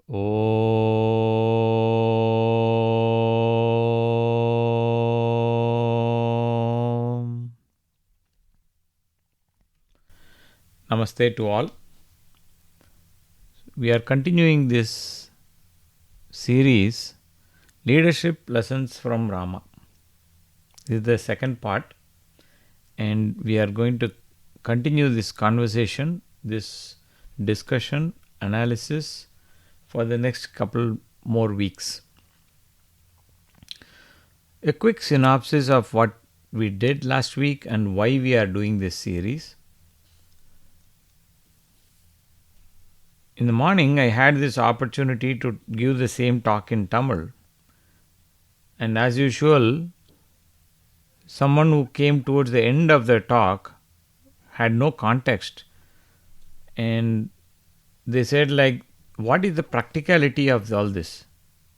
Om. Namaste to all. We are continuing this series, Leadership Lessons from Rama. This is the second part, and we are going to continue this conversation, this discussion, analysis for the next couple more weeks. A quick synopsis of what we did last week and why we are doing this series. In the morning, I had this opportunity to give the same talk in Tamil. And as usual, someone who came towards the end of the talk had no context. And they said, what is the practicality of all this?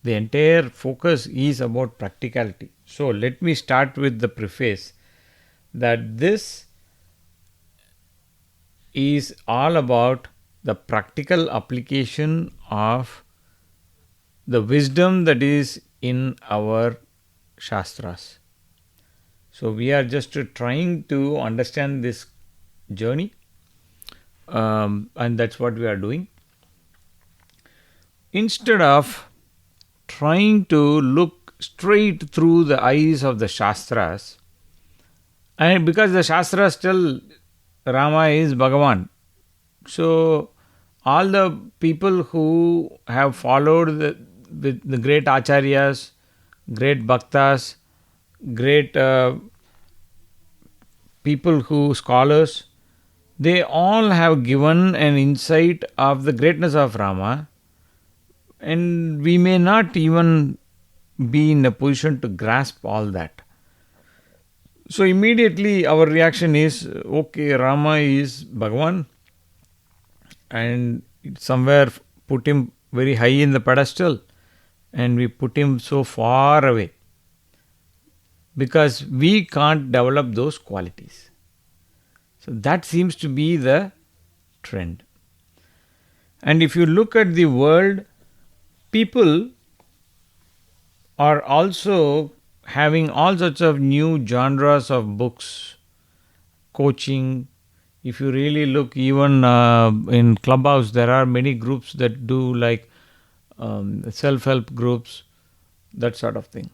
The entire focus is about practicality. So let me start with the preface that this is all about the practical application of the wisdom that is in our Shastras. So we are just trying to understand this journey, and that's what we are doing. Instead of trying to look straight through the eyes of the Shastras, and because the Shastras tell Rama is Bhagavan, so all the people who have followed the great acharyas, great bhaktas, great people who scholars, they all have given an insight of the greatness of Rama, and we may not even be in a position to grasp all that. So immediately our reaction is, okay, Rama is Bhagavan, and somewhere put him very high in the pedestal, and we put him so far away because we can't develop those qualities. So that seems to be the trend. And if you look at the world, people are also having all sorts of new genres of books, coaching. If you really look, even in Clubhouse, there are many groups that do self-help groups, that sort of thing.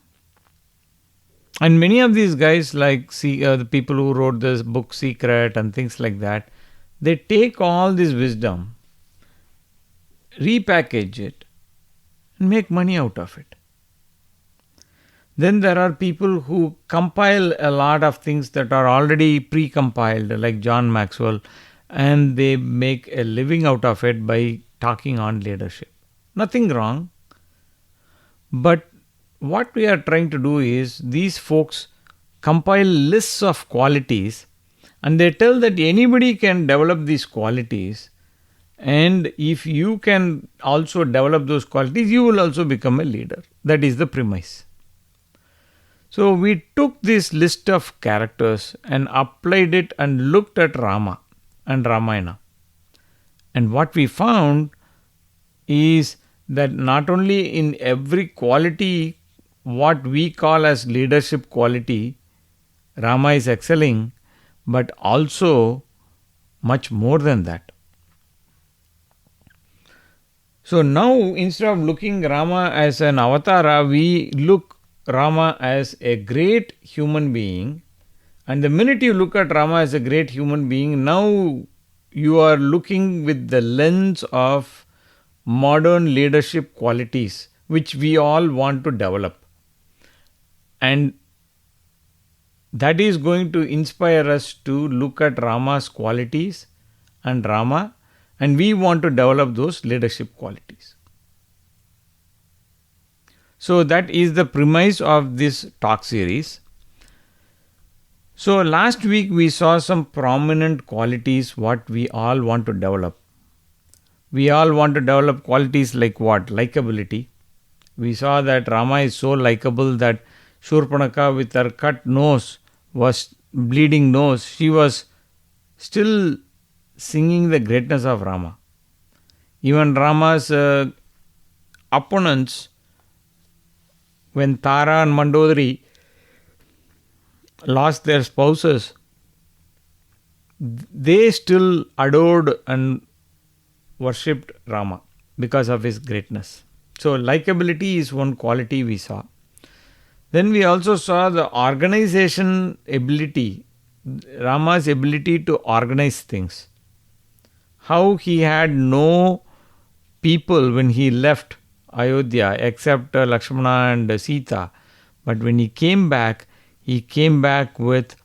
And many of these guys, the people who wrote this book Secret and things like that, they take all this wisdom, repackage it, and make money out of it. Then there are people who compile a lot of things that are already pre-compiled, like John Maxwell, and they make a living out of it by talking on leadership. Nothing wrong. But what we are trying to do is, these folks compile lists of qualities, and they tell that anybody can develop these qualities, and if you can also develop those qualities, you will also become a leader. That is the premise. So we took this list of characters and applied it and looked at Rama and Ramayana. And what we found is that not only in every quality, what we call as leadership quality, Rama is excelling, but also much more than that. So now, instead of looking Rama as an avatara, we look Rama as a great human being. And the minute you look at Rama as a great human being, now you are looking with the lens of modern leadership qualities, which we all want to develop. And that is going to inspire us to look at Rama's qualities and Rama, and we want to develop those leadership qualities. So that is the premise of this talk series. So last week we saw some prominent qualities what we all want to develop. We all want to develop qualities like what? Likability. We saw that Rama is so likable that Shurpanaka with her cut nose, was bleeding nose, she was still singing the greatness of Rama. Even Rama's opponents, when Tara and Mandodari lost their spouses, they still adored and worshipped Rama because of his greatness. So, likability is one quality we saw. Then we also saw the organization ability, Rama's ability to organize things. How he had no people when he left Ayodhya except Lakshmana and Sita. But when he came back with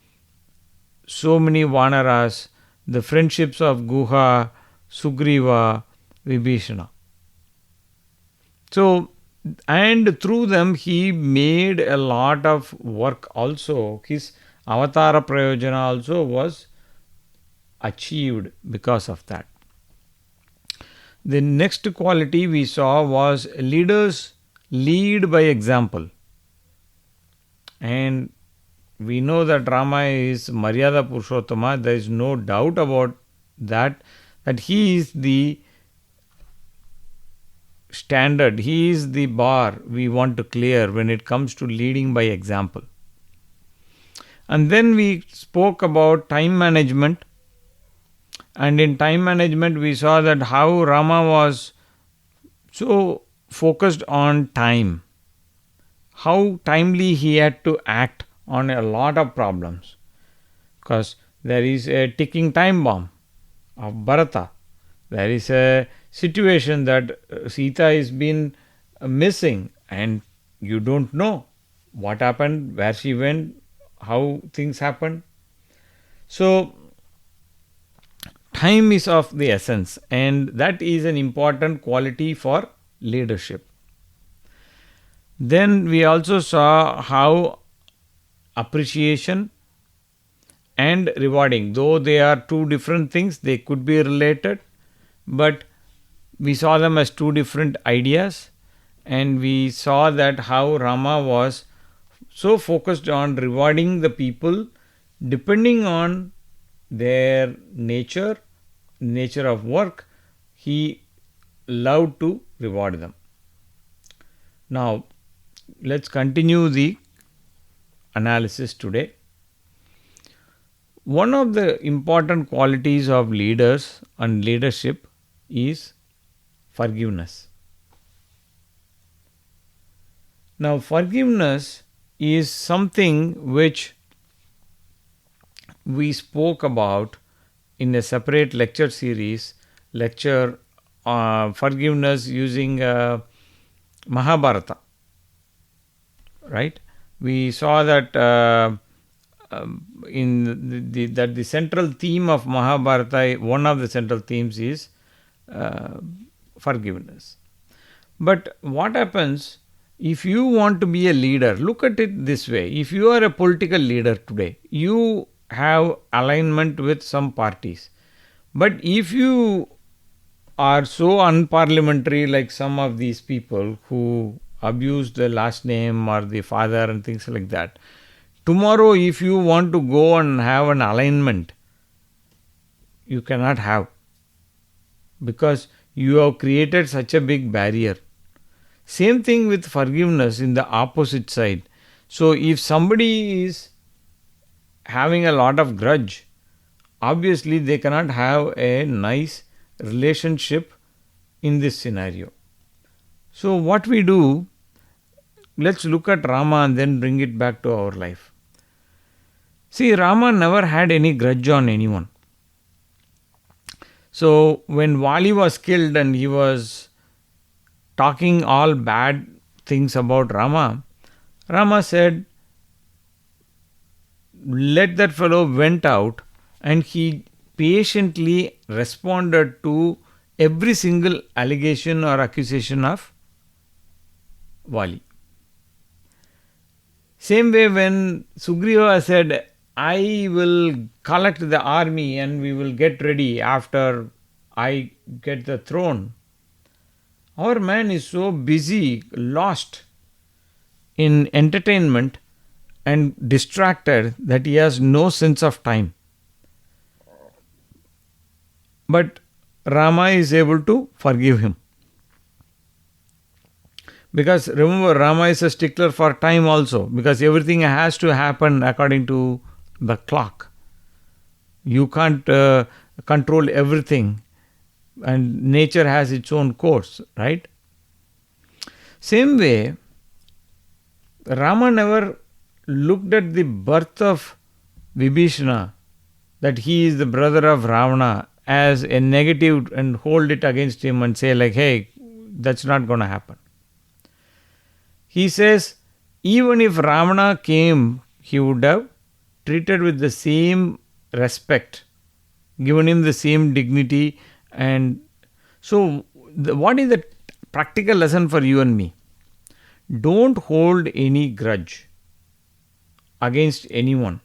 so many Vanaras, the friendships of Guha, Sugriva, Vibhishana. So, and through them he made a lot of work also. His Avatara Prayojana also was achieved because of that. The next quality we saw was leaders lead by example. And we know that Rama is Maryada Purushottama. There is no doubt about that he is the standard, he is the bar we want to clear when it comes to leading by example. And then we spoke about time management. And in time management, we saw that how Rama was so focused on time, how timely he had to act on a lot of problems, because there is a ticking time bomb of Bharata. There is a situation that Sita is been missing and you don't know what happened, where she went, how things happened. So, time is of the essence, and that is an important quality for leadership. Then we also saw how appreciation and rewarding, though they are two different things, they could be related, but we saw them as two different ideas, and we saw that how Rama was so focused on rewarding the people depending on their nature of work. He loved to reward them. Now, let's continue the analysis today. One of the important qualities of leaders and leadership is forgiveness. Now, forgiveness is something which we spoke about in a separate lecture series, forgiveness using Mahabharata. Right? We saw that the central theme of Mahabharata, one of the central themes is forgiveness. But what happens if you want to be a leader? Look at it this way. If you are a political leader today, you have alignment with some parties. But if you are so unparliamentary like some of these people who abuse the last name or the father and things like that, tomorrow if you want to go and have an alignment, you cannot have, because you have created such a big barrier. Same thing with forgiveness in the opposite side. So if somebody is having a lot of grudge, obviously they cannot have a nice relationship in this scenario. So what we do, let's look at Rama and then bring it back to our life. See, Rama never had any grudge on anyone. So when Vali was killed and he was talking all bad things about Rama, Rama said, let that fellow went out, and he patiently responded to every single allegation or accusation of Vali. Same way when Sugriva said, I will collect the army and we will get ready after I get the throne. Our man is so busy, lost in entertainment and distracted that he has no sense of time. But Rama is able to forgive him. Because remember, Rama is a stickler for time also, because everything has to happen according to the clock. You can't control everything, and nature has its own course, right? Same way, Rama never looked at the birth of Vibhishana, that he is the brother of Ravana, as a negative and hold it against him and say, like, hey, that's not going to happen. He says, even if Ravana came, he would have treated with the same respect, given him the same dignity. And so, what is the practical lesson for you and me? Don't hold any grudge against anyone.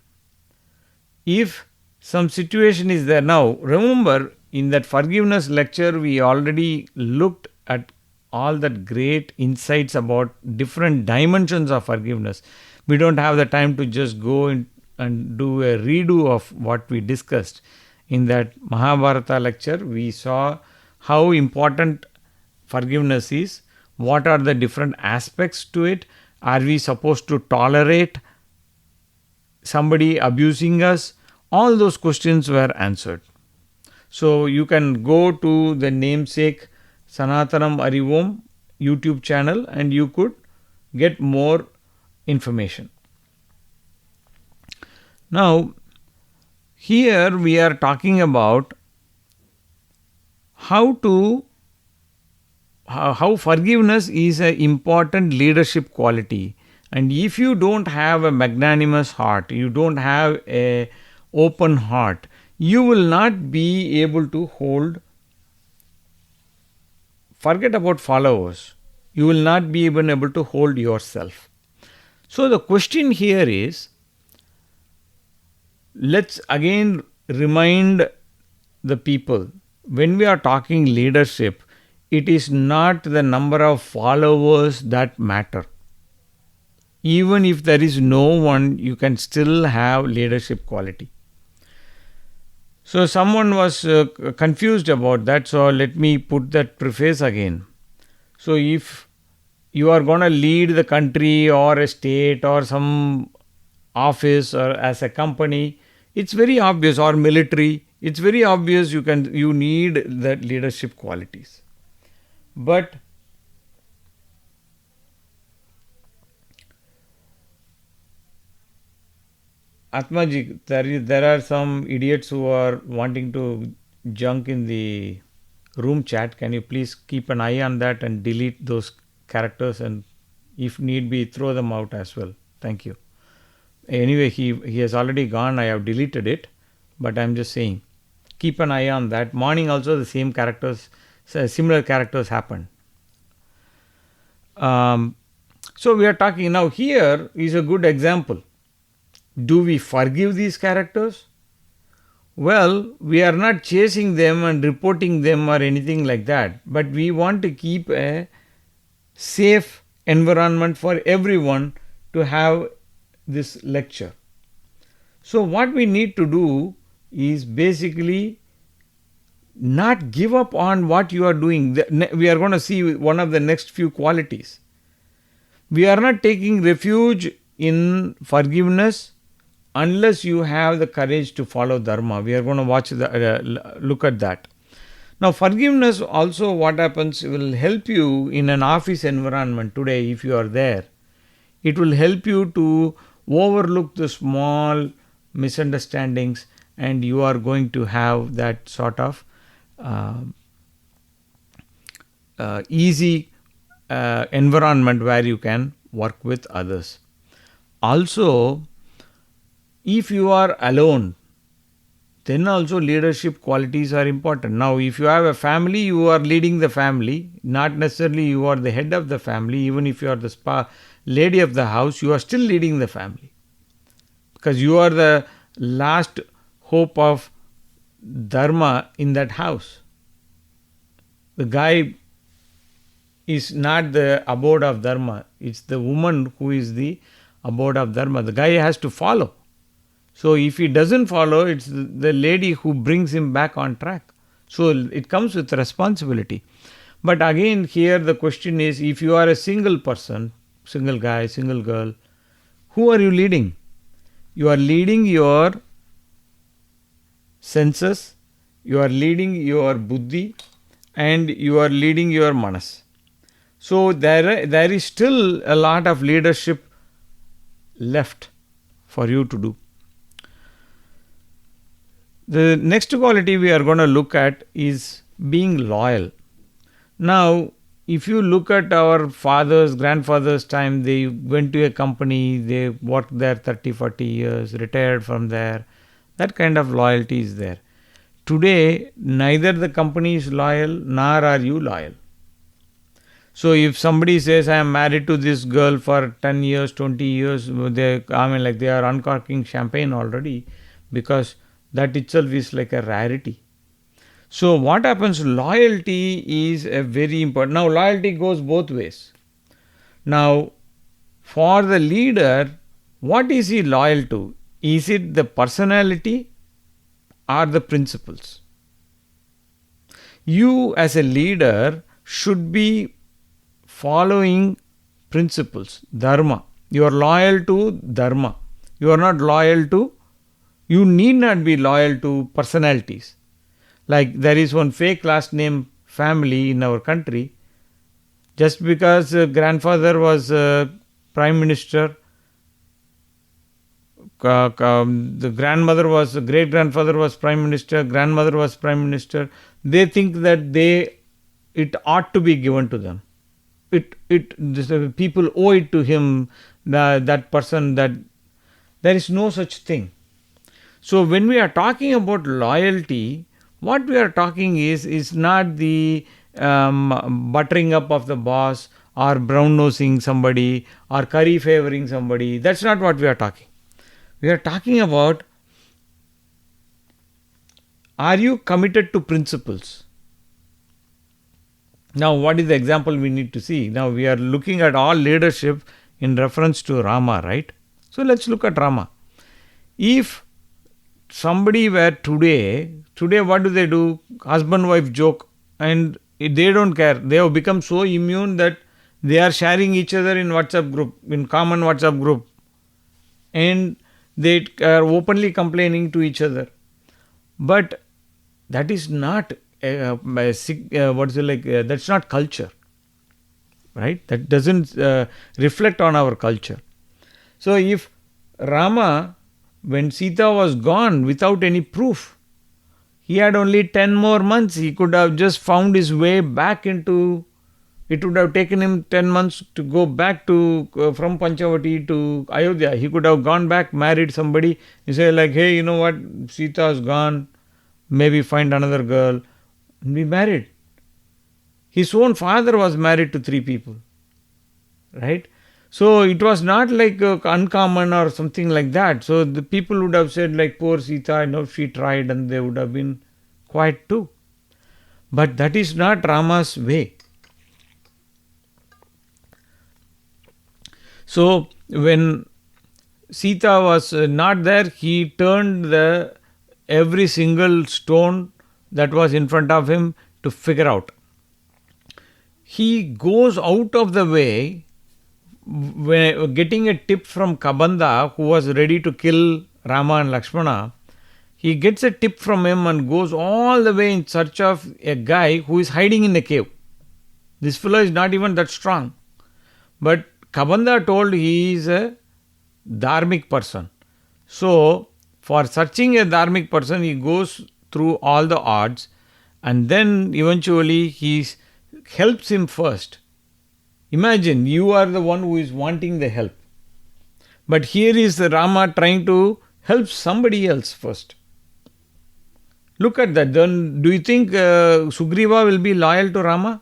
If some situation is there now, remember in that forgiveness lecture, we already looked at all that great insights about different dimensions of forgiveness. We don't have the time to just go in and do a redo of what we discussed. In that Mahabharata lecture, we saw how important forgiveness is, what are the different aspects to it, are we supposed to tolerate somebody abusing us? All those questions were answered. So you can go to the namesake Sanatanam Arivom YouTube channel and you could get more information. Now, here we are talking about how forgiveness is an important leadership quality. And if you don't have a magnanimous heart, you don't have a open heart, you will not be able to hold, forget about followers, you will not be even able to hold yourself. So the question here is, let's again remind the people, when we are talking leadership, it is not the number of followers that matter. Even if there is no one, you can still have leadership quality. So someone was confused about that, so let me put that preface again. So if you are going to lead the country or a state or some office or as a company, it's very obvious, or military, it's very obvious you need the leadership qualities. But Atmaji, there are some idiots who are wanting to junk in the room chat. Can you please keep an eye on that and delete those characters, and if need be, throw them out as well? Thank you. Anyway, he has already gone. I have deleted it, but I'm just saying, keep an eye on that. Morning also the same characters, similar characters happen. So we are talking now. Here is a good example. Do we forgive these characters? Well, we are not chasing them and reporting them or anything like that, but we want to keep a safe environment for everyone to have this lecture. So what we need to do is basically not give up on what you are doing. We are going to see one of the next few qualities. We are not taking refuge in forgiveness unless you have the courage to follow dharma. We are going to look at that. Now, forgiveness also, what happens, will help you in an office environment today. If you are there, it will help you to overlook the small misunderstandings, and you are going to have that sort of easy environment where you can work with others. Also, if you are alone, then also leadership qualities are important. Now, if you have a family, you are leading the family. Not necessarily you are the head of the family. Even if you are the lady of the house, you are still leading the family. Because you are the last hope of dharma in that house. The guy is not the abode of dharma. It's the woman who is the abode of dharma. The guy has to follow. So if he doesn't follow, it's the lady who brings him back on track. So it comes with responsibility. But again, here the question is, if you are a single person, single guy, single girl, who are you leading? You are leading your senses, you are leading your buddhi, and you are leading your manas. So there is still a lot of leadership left for you to do. The next quality we are going to look at is being loyal. Now, if you look at our fathers, grandfathers' time, they went to a company, they worked there 30, 40 years, retired from there. That kind of loyalty is there. Today, neither the company is loyal nor are you loyal. So if somebody says, I am married to this girl for 10 years, 20 years, they are uncorking champagne already, because that itself is like a rarity. So what happens, loyalty is a very important. Now loyalty goes both ways. Now for the leader, what is he loyal to? Is it the personality or the principles? You as a leader should be following principles, dharma. You are loyal to dharma. You are not loyal to, you need not be loyal to personalities. Like there is one fake last name family in our country. Just because grandfather was prime minister, the grandmother was, great grandfather was prime minister, grandmother was prime minister, they think that it ought to be given to them. People owe it to him, that person, that there is no such thing. So when we are talking about loyalty, what we are talking is not the buttering up of the boss, or brown nosing somebody, or curry favoring somebody. That's not what we are talking. We are talking about, are you committed to principles? Now, what is the example we need to see? Now, we are looking at all leadership in reference to Rama, right? So, let's look at Rama. If somebody were today what do? Husband wife joke, and they don't care. They have become so immune that they are sharing each other in WhatsApp group, in common WhatsApp group, and they are openly complaining to each other. But that is not that's not culture, right? That doesn't reflect on our culture. So if Rama, when Sita was gone without any proof, he had only 10 more months, he could have just found his way back into, it would have taken him 10 months to go back to from Panchavati to Ayodhya. He could have gone back, married somebody. He said like, hey, you know what, Sita is gone, maybe find another girl and be married. His own father was married to 3 people, right? So it was not like uncommon or something like that. So the people would have said like, poor Sita, I know she tried, and they would have been quiet too. But that is not Rama's way. So when Sita was not there, he turned every single stone that was in front of him to figure out. He goes out of the way, getting a tip from Kabanda, who was ready to kill Rama and Lakshmana. He gets a tip from him and goes all the way in search of a guy who is hiding in a cave. This fellow is not even that strong. But Kabanda told he is a dharmic person. So, for searching a dharmic person, he goes through all the odds, and then eventually he helps him first. Imagine, you are the one who is wanting the help. But here is the Rama trying to help somebody else first. Look at that. Then do you think Sugriva will be loyal to Rama?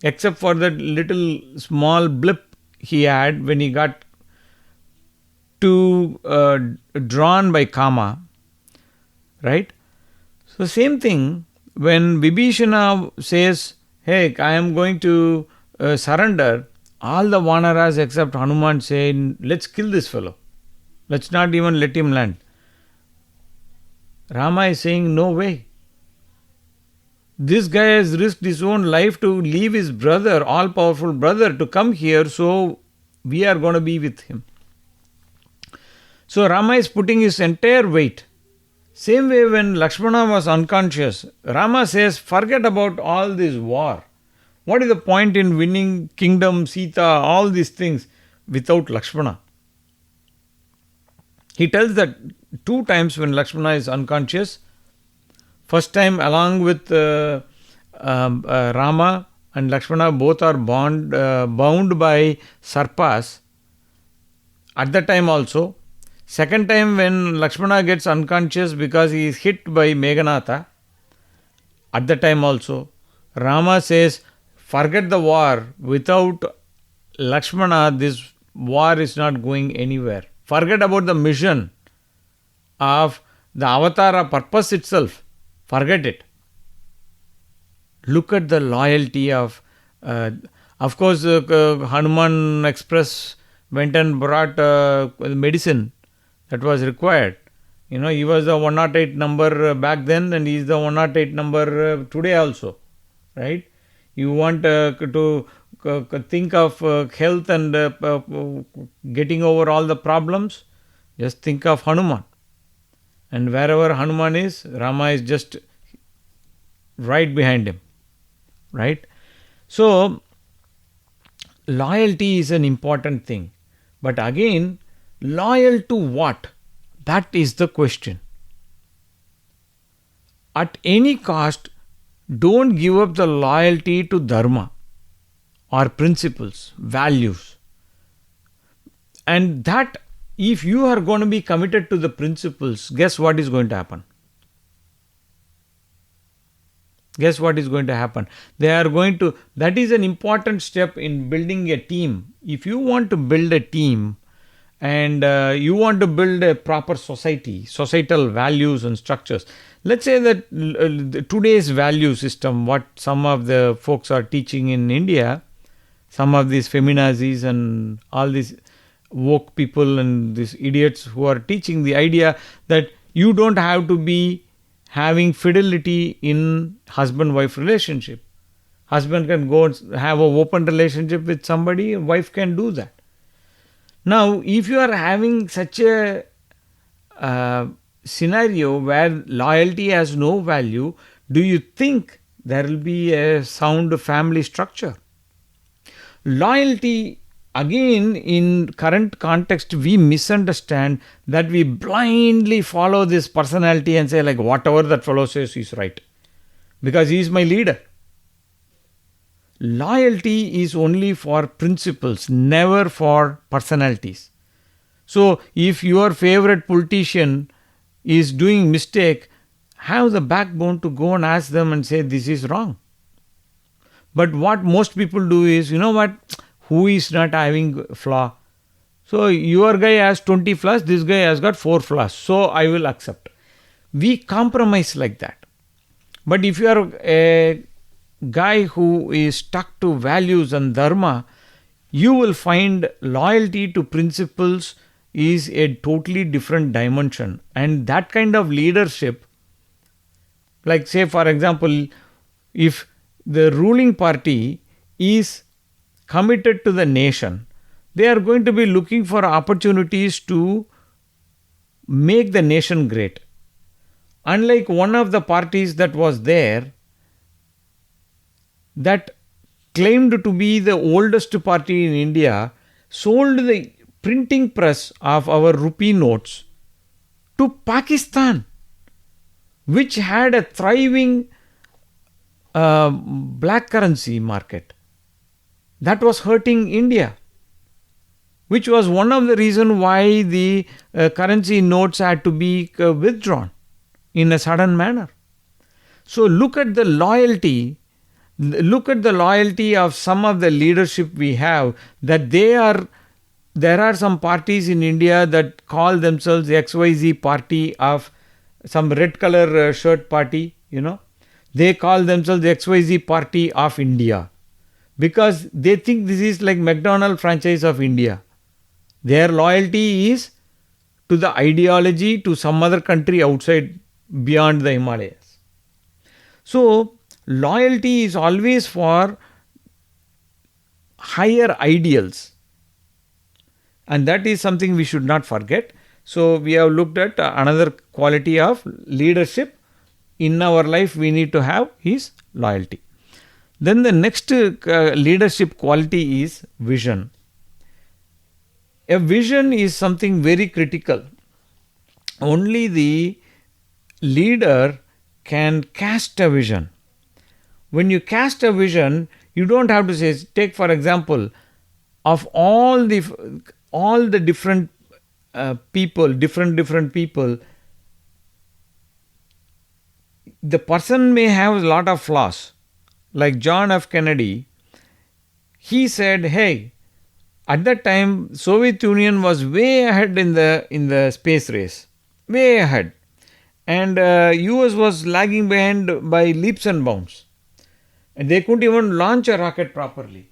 Except for that little small blip he had when he got too drawn by Kama. Right? So same thing, when Vibhishana says, hey, I am going to surrender, all the Vanaras except Hanuman say, let's kill this fellow. Let's not even let him land. Rama is saying, no way. This guy has risked his own life to leave his brother, all powerful brother, to come here, so we are going to be with him. So Rama is putting his entire weight. Same way when Lakshmana was unconscious, Rama says, forget about all this war. What is the point in winning kingdom, Sita, all these things without Lakshmana? He tells that 2 times when Lakshmana is unconscious. First time along with Rama and Lakshmana, both are bound by sarpas. At that time also. Second time when Lakshmana gets unconscious because he is hit by Meghanatha. At the time also. Rama says, forget the war. Without Lakshmana, this war is not going anywhere. Forget about the mission of the avatara purpose itself. Forget it. Look at the loyalty of course, Hanuman Express went and brought medicine that was required. He was the 108 number back then, and he is the 108 number today also. Right? You want to think of health and getting over all the problems, just think of Hanuman. And wherever Hanuman is, Rama is just right behind him. Right? So, loyalty is an important thing. But again, loyal to what? That is the question. At any cost, don't give up the loyalty to dharma or principles, values. And that, if you are going to be committed to the principles, guess what is going to happen? Guess what is going to happen? That is an important step in building a team. If you want to build a team and you want to build a proper society, societal values and structures, let's say that today's value system, what some of the folks are teaching in India, some of these feminazis and all these woke people and these idiots who are teaching the idea that you don't have to be having fidelity in husband-wife relationship. Husband can go and have an open relationship with somebody, wife can do that. Now, if you are having such a scenario where loyalty has no value, do you think there will be a sound family structure? Loyalty, again, in current context, we misunderstand that we blindly follow this personality and say like whatever that fellow says is right because he is my leader. Loyalty is only for principles, never for personalities. So if your favorite politician is doing mistake, have the backbone to go and ask them and say this is wrong. But what most people do is, who is not having flaw? So your guy has 20 flaws, this guy has got 4 flaws. So I will accept. We compromise like that. But if you are a guy who is stuck to values and dharma, you will find loyalty to principles is a totally different dimension. And that kind of leadership, like say for example, if the ruling party is committed to the nation, they are going to be looking for opportunities to make the nation great. Unlike one of the parties that was there that claimed to be the oldest party in India, sold the printing press of our rupee notes to Pakistan, which had a thriving black currency market. That was hurting India, which was one of the reasons why the currency notes had to be withdrawn in a sudden manner. So look at the loyalty. Look at the loyalty of some of the leadership we have, that there are some parties in India that call themselves the XYZ party of some red color shirt party, They call themselves the XYZ party of India because they think this is like McDonald's franchise of India. Their loyalty is to the ideology to some other country outside beyond the Himalayas. So Loyalty is always for higher ideals, and that is something we should not forget. So we have looked at another quality of leadership in our life we need to have is loyalty. Then the next leadership quality is vision. A vision is something very critical. Only the leader can cast a vision. When you cast a vision, you don't have to say, take for example, of all the different people, different people, the person may have a lot of flaws. Like John F. Kennedy, he said, hey, at that time, Soviet Union was way ahead in the space race, way ahead, and US was lagging behind by leaps and bounds, and they couldn't even launch a rocket properly.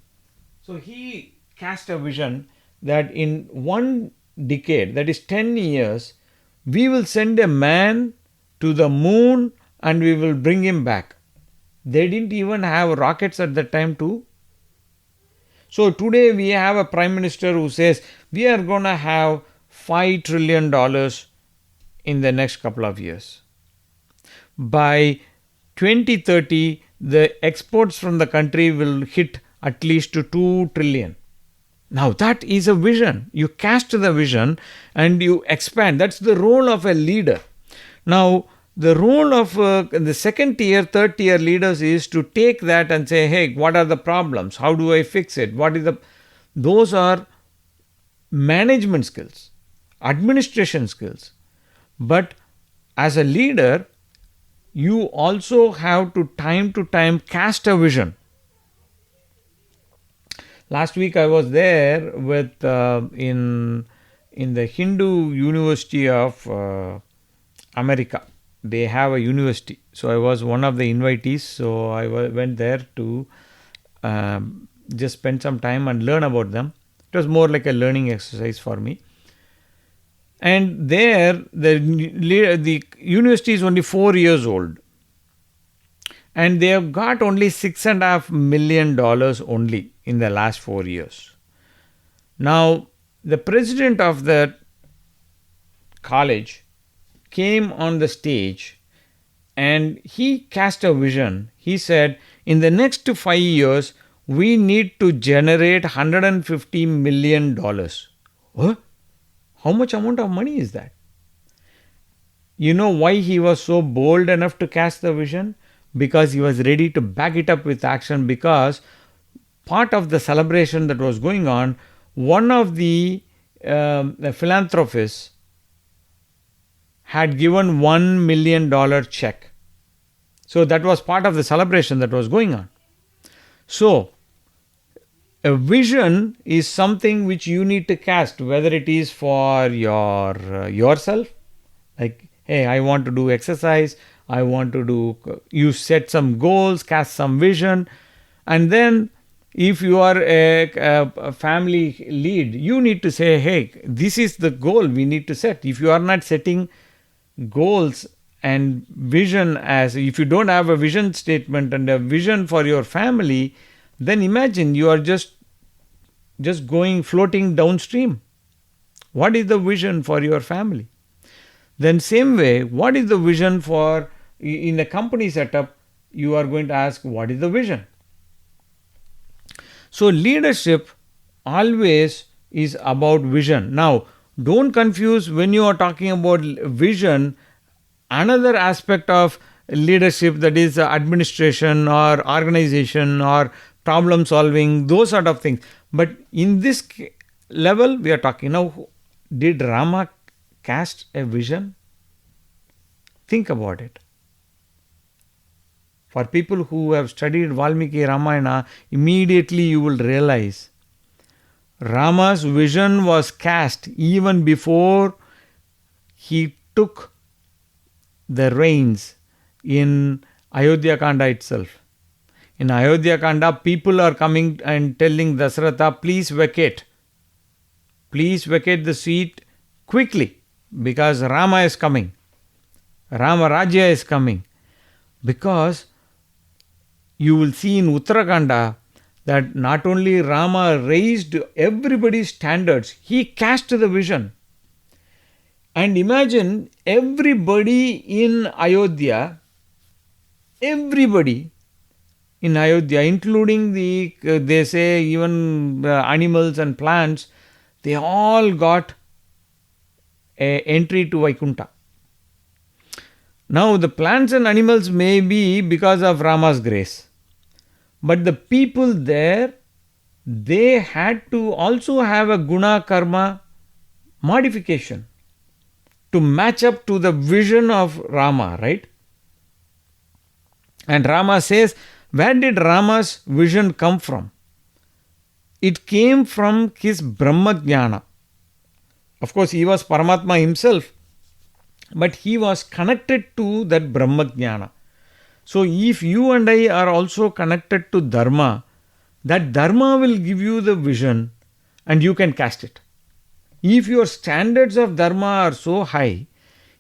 So he cast a vision that in one decade, that is 10 years, we will send a man to the moon and we will bring him back. They didn't even have rockets at that time too. So today we have a prime minister who says we are going to have $5 trillion in the next couple of years. By 2030, the exports from the country will hit at least to 2 trillion. Now that is a vision. You cast the vision and you expand. That's the role of a leader. Now, the role of the second tier, third tier leaders is to take that and say, hey, what are the problems? How do I fix it? Those are management skills, administration skills. But as a leader, you also have to time cast a vision. Last week I was there with in the Hindu University of America. They have a university. So I was one of the invitees. So I went there to just spend some time and learn about them. It was more like a learning exercise for me. And there, the university is only 4 years old. And they have got only $6.5 million only in the last 4 years. Now, the president of the college came on the stage and he cast a vision. He said, in the next 5 years, we need to generate $150 million. What? How much amount of money is that? You know why he was so bold enough to cast the vision? Because he was ready to back it up with action, because part of the celebration that was going on, one of the philanthropists had given $1 million check. So that was part of the celebration that was going on. So a vision is something which you need to cast, whether it is for yourself, like, hey, I want to do exercise, I want to do, you set some goals, cast some vision, and then if you are a family lead, you need to say, hey, this is the goal we need to set. If you are not setting goals and vision, as if you don't have a vision statement and a vision for your family, then imagine you are just going floating downstream. What is the vision for your family? Then same way, what is the vision for in a company setup? You are going to ask, what is the vision? So leadership always is about vision. Now, don't confuse when you are talking about vision, another aspect of leadership, that is administration or organization or problem solving, those sort of things. But in this level, we are talking now, did Rama cast a vision? Think about it. For people who have studied Valmiki Ramayana, immediately you will realize Rama's vision was cast even before he took the reins in Ayodhya Kanda itself. In Ayodhya Kanda, people are coming and telling Dasharatha, please vacate. Please vacate the seat quickly, because Rama is coming. Rama Rajya is coming. Because you will see in Uttarakhanda that not only Rama raised everybody's standards, he cast the vision. And imagine everybody in Ayodhya, everybody in Ayodhya, including they say even animals and plants, they all got a entry to Vaikuntha. Now the plants and animals may be because of Rama's grace, but the people there, they had to also have a guna karma modification to match up to the vision of Rama, right? And Rama says, where did Rama's vision come from? It came from his Brahma Jnana. Of course, he was Paramatma himself, but he was connected to that Brahma Jnana. So, if you and I are also connected to Dharma, that Dharma will give you the vision and you can cast it. If your standards of Dharma are so high,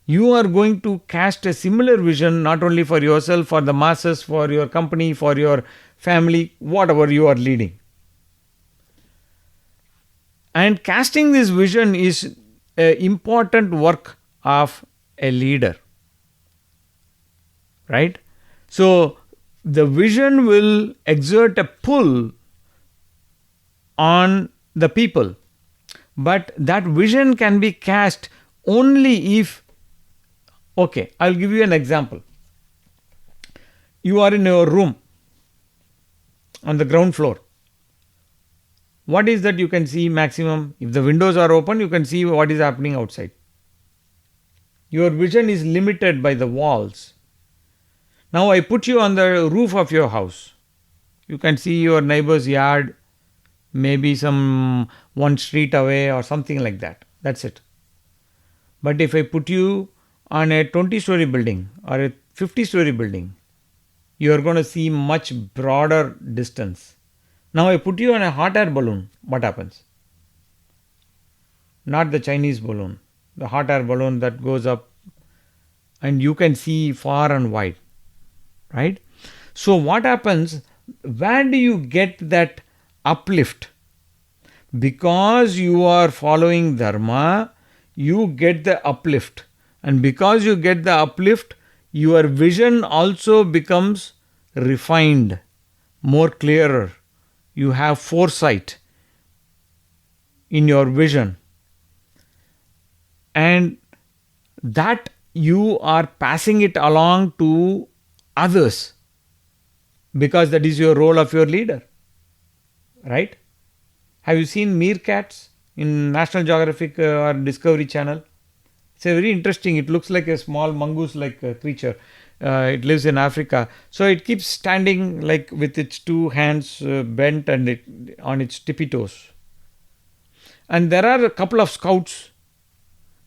you are going to cast a similar vision not only for yourself, for the masses, for your company, for your family, whatever you are leading. And casting this vision is an important work of a leader. Right? So, the vision will exert a pull on the people. But that vision can be cast only if, okay, I'll give you an example. You are in your room on the ground floor. What is that you can see maximum? If the windows are open, you can see what is happening outside. Your vision is limited by the walls. Now I put you on the roof of your house. You can see your neighbor's yard, maybe some one street away or something like that. That's it. But if I put you on a 20-story building or a 50-story building, you are going to see much broader distance. Now I put you on a hot air balloon. What happens? Not the Chinese balloon. The hot air balloon that goes up and you can see far and wide. Right? So what happens? Where do you get that uplift? Because you are following Dharma, you get the uplift. And because you get the uplift, your vision also becomes refined, more clearer. You have foresight in your vision. And that you are passing it along to others because that is your role of your leader. Right? Have you seen meerkats in National Geographic or Discovery Channel? It's a very interesting, it looks like a small mongoose-like creature. It lives in Africa. So it keeps standing like with its two hands bent and on its tippy toes. And there are a couple of scouts.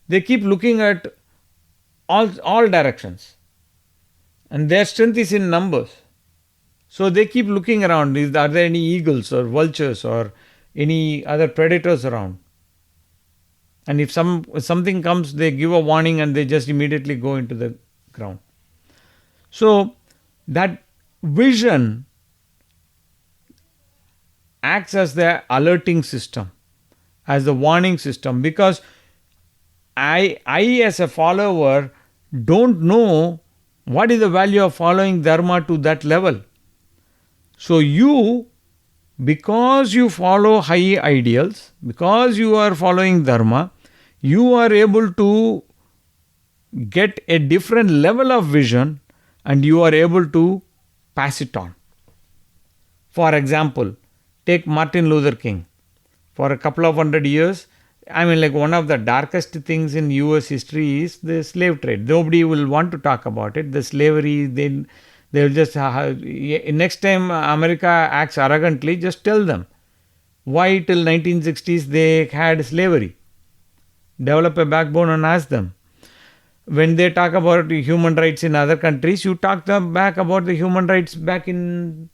They keep looking at all directions. And their strength is in numbers. So they keep looking around. Are there any eagles or vultures or any other predators around? And if something comes, they give a warning and they just immediately go into the ground. So that vision acts as the alerting system, as the warning system, because I as a follower don't know what is the value of following Dharma to that level. So you, because you follow high ideals, because you are following Dharma, you are able to get a different level of vision and you are able to pass it on. For example, take Martin Luther King. For a couple of 100 years, one of the darkest things in US history is the slave trade. Nobody will want to talk about it. The slavery, they'll just, next time America acts arrogantly, just tell them why till 1960s they had slavery. Develop a backbone and ask them. When they talk about human rights in other countries, you talk them back about the human rights back in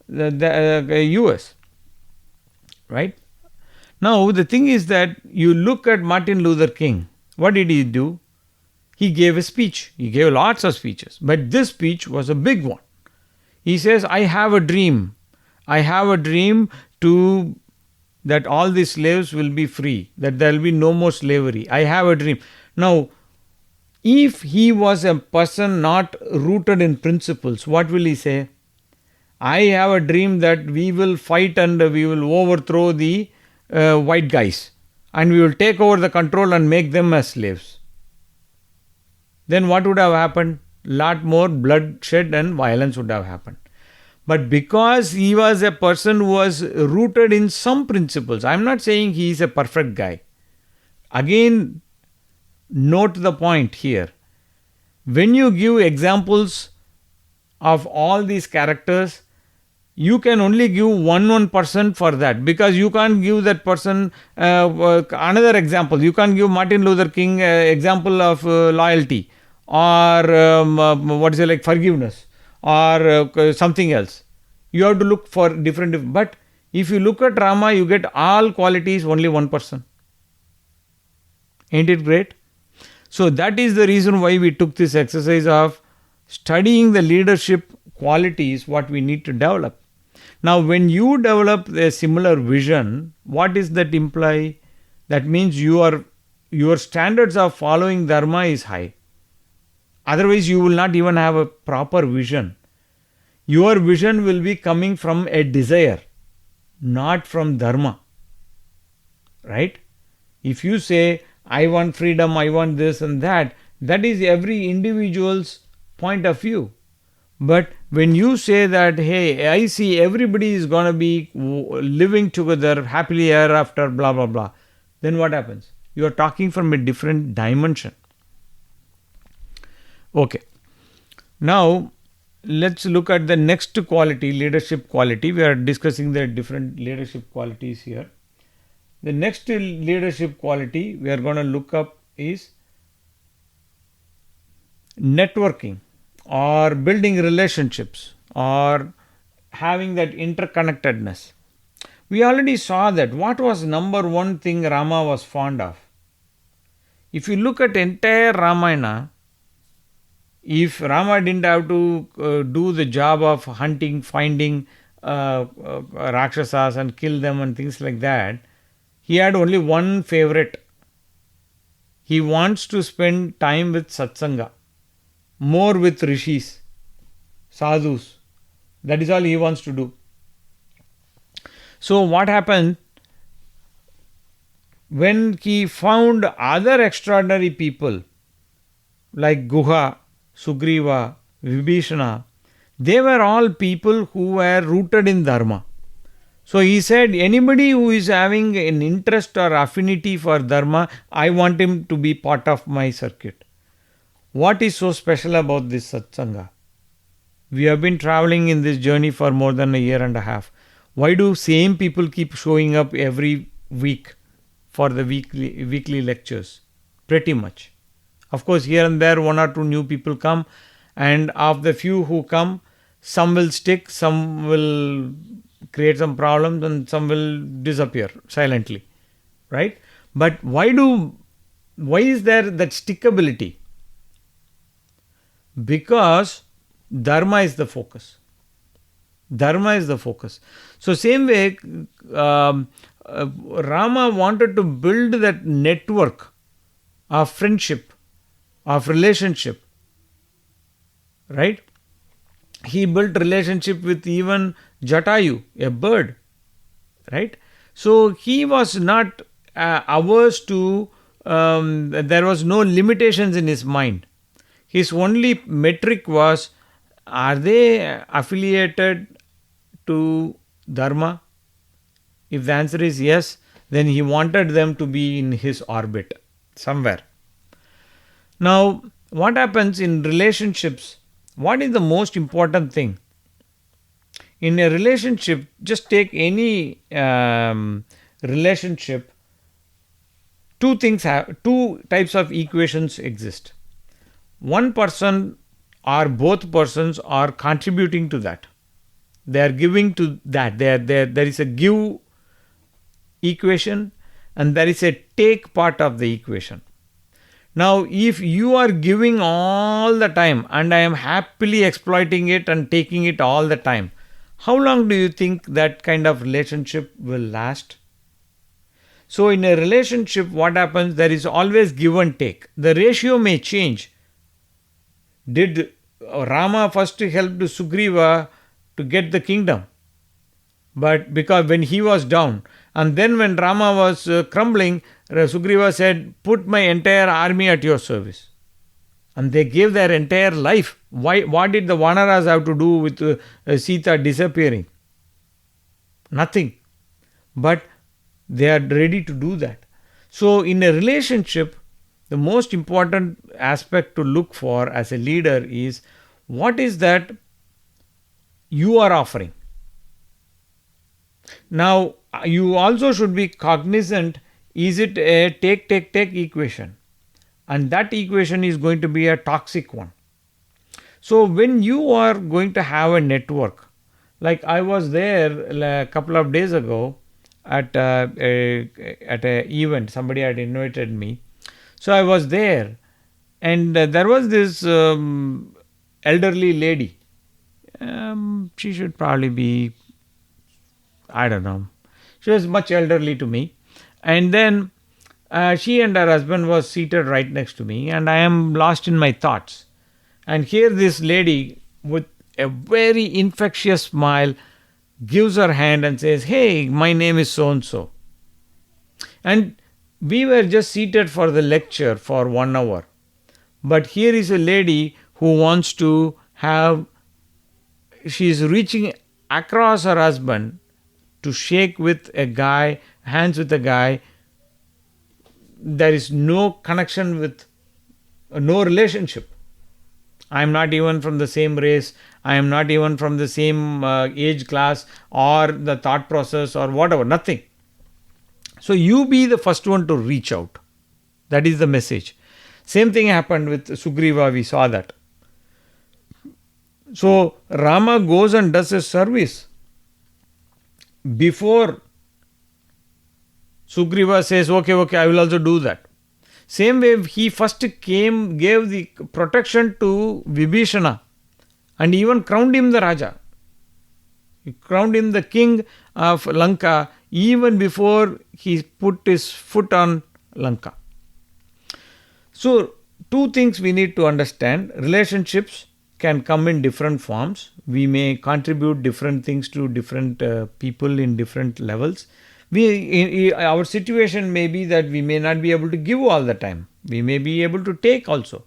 the US. Right? Now, the thing is that you look at Martin Luther King. What did he do? He gave a speech. He gave lots of speeches. But this speech was a big one. He says, I have a dream. I have a dream to that all these slaves will be free, that there will be no more slavery. I have a dream. Now, if he was a person not rooted in principles, what will he say? I have a dream that we will fight and we will overthrow the white guys and we will take over the control and make them as slaves. Then what would have happened? Lot more bloodshed and violence would have happened. But because he was a person who was rooted in some principles, I'm not saying he is a perfect guy. Again, note the point here. When you give examples of all these characters, you can only give one person for that, because you can't give that person another example. You can't give Martin Luther King example of loyalty or like forgiveness or something else. You have to look for different. But if you look at Rama, you get all qualities, only one person. Ain't it great? So that is the reason why we took this exercise of studying the leadership qualities what we need to develop. Now, when you develop a similar vision, what does that imply? That means your standards of following dharma is high. Otherwise, you will not even have a proper vision. Your vision will be coming from a desire, not from dharma. Right? If you say, I want freedom, I want this and that is every individual's point of view. But when you say that, hey, I see everybody is going to be living together happily ever after, blah, blah, blah, then what happens? You are talking from a different dimension. Okay. Now, let's look at the next quality, leadership quality. We are discussing the different leadership qualities here. The next leadership quality we are going to look up is networking, or building relationships, or having that interconnectedness. We already saw that. What was number one thing Rama was fond of? If you look at entire Ramayana, if Rama didn't have to do the job of hunting, finding Rakshasas and kill them and things like that, he had only one favorite. He wants to spend time with satsanga, more with rishis, sadhus. That is all he wants to do. So what happened? When he found other extraordinary people like Guha, Sugriva, Vibhishana, they were all people who were rooted in dharma. So he said, anybody who is having an interest or affinity for dharma, I want him to be part of my circuit. What is so special about this satsanga? We have been traveling in this journey for more than a year and a half. Why do same people keep showing up every week for the weekly lectures? Pretty much. Of course, here and there, one or two new people come, and of the few who come, some will stick, some will create some problems, and some will disappear silently. Right? But why is there that stickability? Because dharma is the focus. Dharma is the focus. So same way, Rama wanted to build that network of friendship, of relationship. Right? He built relationship with even Jatayu, a bird. Right? So he was not averse to, there was no limitations in his mind. His only metric was, are they affiliated to dharma? If the answer is yes, then he wanted them to be in his orbit somewhere. Now, what happens in relationships? What is the most important thing? In a relationship, just take any relationship, two types of equations exist. One person or both persons are contributing to that. They are giving to that. There is a give equation and there is a take part of the equation. Now, if you are giving all the time and I am happily exploiting it and taking it all the time, how long do you think that kind of relationship will last? So, in a relationship, what happens? There is always give and take. The ratio may change. Did Rama first help Sugriva to get the kingdom? But because when he was down, and then when Rama was crumbling, Sugriva said, "Put my entire army at your service." And they gave their entire life. Why? What did the Vanaras have to do with Sita disappearing? Nothing. But they are ready to do that. So, in a relationship, the most important aspect to look for as a leader is what is that you are offering. Now, you also should be cognizant, is it a take, take, take equation? And that equation is going to be a toxic one. So, when you are going to have a network, like I was there a couple of days ago at a event, somebody had invited me. So, I was there, and there was this elderly lady. She should probably be, I don't know. She was much elderly to me. And then she and her husband was seated right next to me, and I am lost in my thoughts. And here this lady with a very infectious smile gives her hand and says, "Hey, my name is so and so." And we were just seated for the lecture for 1 hour. But here is a lady who wants to have, she is reaching across her husband to shake with a guy, hands with a guy. There is no connection with, no relationship. I am not even from the same race. I am not even from the same age class or the thought process or whatever, nothing. So you be the first one to reach out. That is the message. Same thing happened with Sugriva, we saw that. So Rama goes and does a service before Sugriva says, okay, I will also do that. Same way, he first gave the protection to Vibhishana and even crowned him the Raja. He crowned him the king of Lanka even before he put his foot on Lanka. So, two things we need to understand. Relationships can come in different forms. We may contribute different things to different people in different levels. Our situation may be that we may not be able to give all the time. We may be able to take also.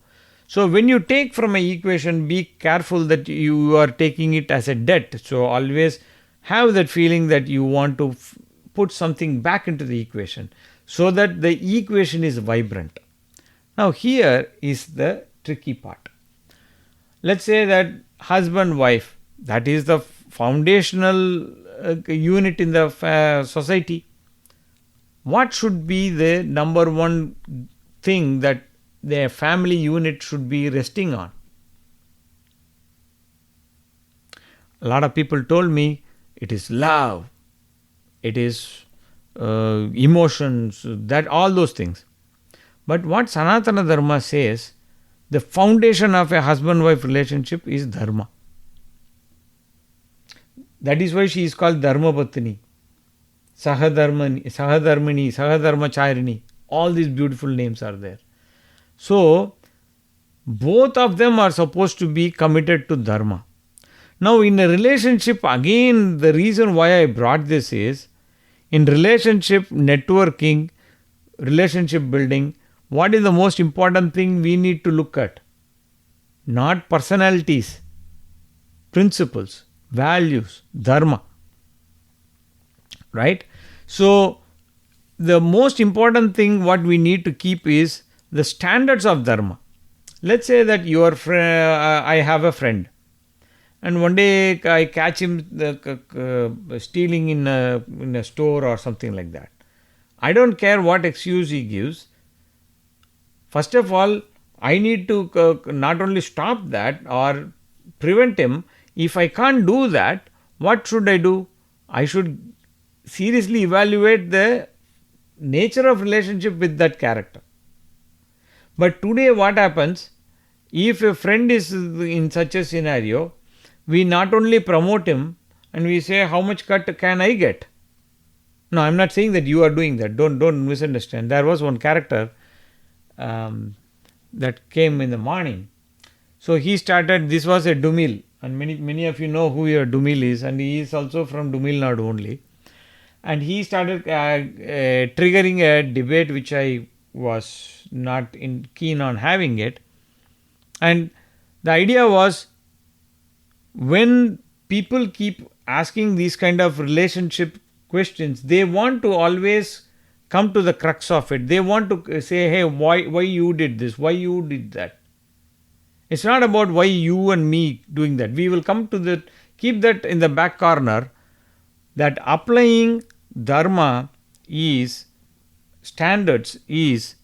So when you take from an equation, be careful that you are taking it as a debt. So always have that feeling that you want to put something back into the equation so that the equation is vibrant. Now here is the tricky part. Let's say that husband, wife, that is the foundational unit in the society. What should be the number one thing that the family unit should be resting on? A lot of people told me it is love, it is emotions, that all those things. But what Sanatana Dharma says, the foundation of a husband-wife relationship is dharma. That is why she is called Dharma Patni, Sahadharmani, Sahadharmacharini. All these beautiful names are there. So, both of them are supposed to be committed to dharma. Now, in a relationship, again, the reason why I brought this is, in relationship networking, relationship building, what is the most important thing we need to look at? Not personalities, principles, values, dharma. Right? So, the most important thing what we need to keep is the standards of dharma. Let's say that your I have a friend, and one day I catch him stealing in a store or something like that. I don't care what excuse he gives. First of all, I need to not only stop that or prevent him. If I can't do that, what should I do? I should seriously evaluate the nature of relationship with that character. But today, what happens if a friend is in such a scenario? We not only promote him and we say, how much cut can I get? No, I'm not saying that you are doing that. Don't misunderstand. There was one character um, that came in the morning. So he started. This was a Dumil, and many of you know who your Dumil is, and he is also from Dumil Nadu only. And he started triggering a debate which I was not keen on having it. And the idea was, when people keep asking these kind of relationship questions, they want to always come to the crux of it. They want to say, hey, why you did this, why you did that. It's not about why you and me doing that. We will come to the keep that in the back corner, that applying dharma is standards is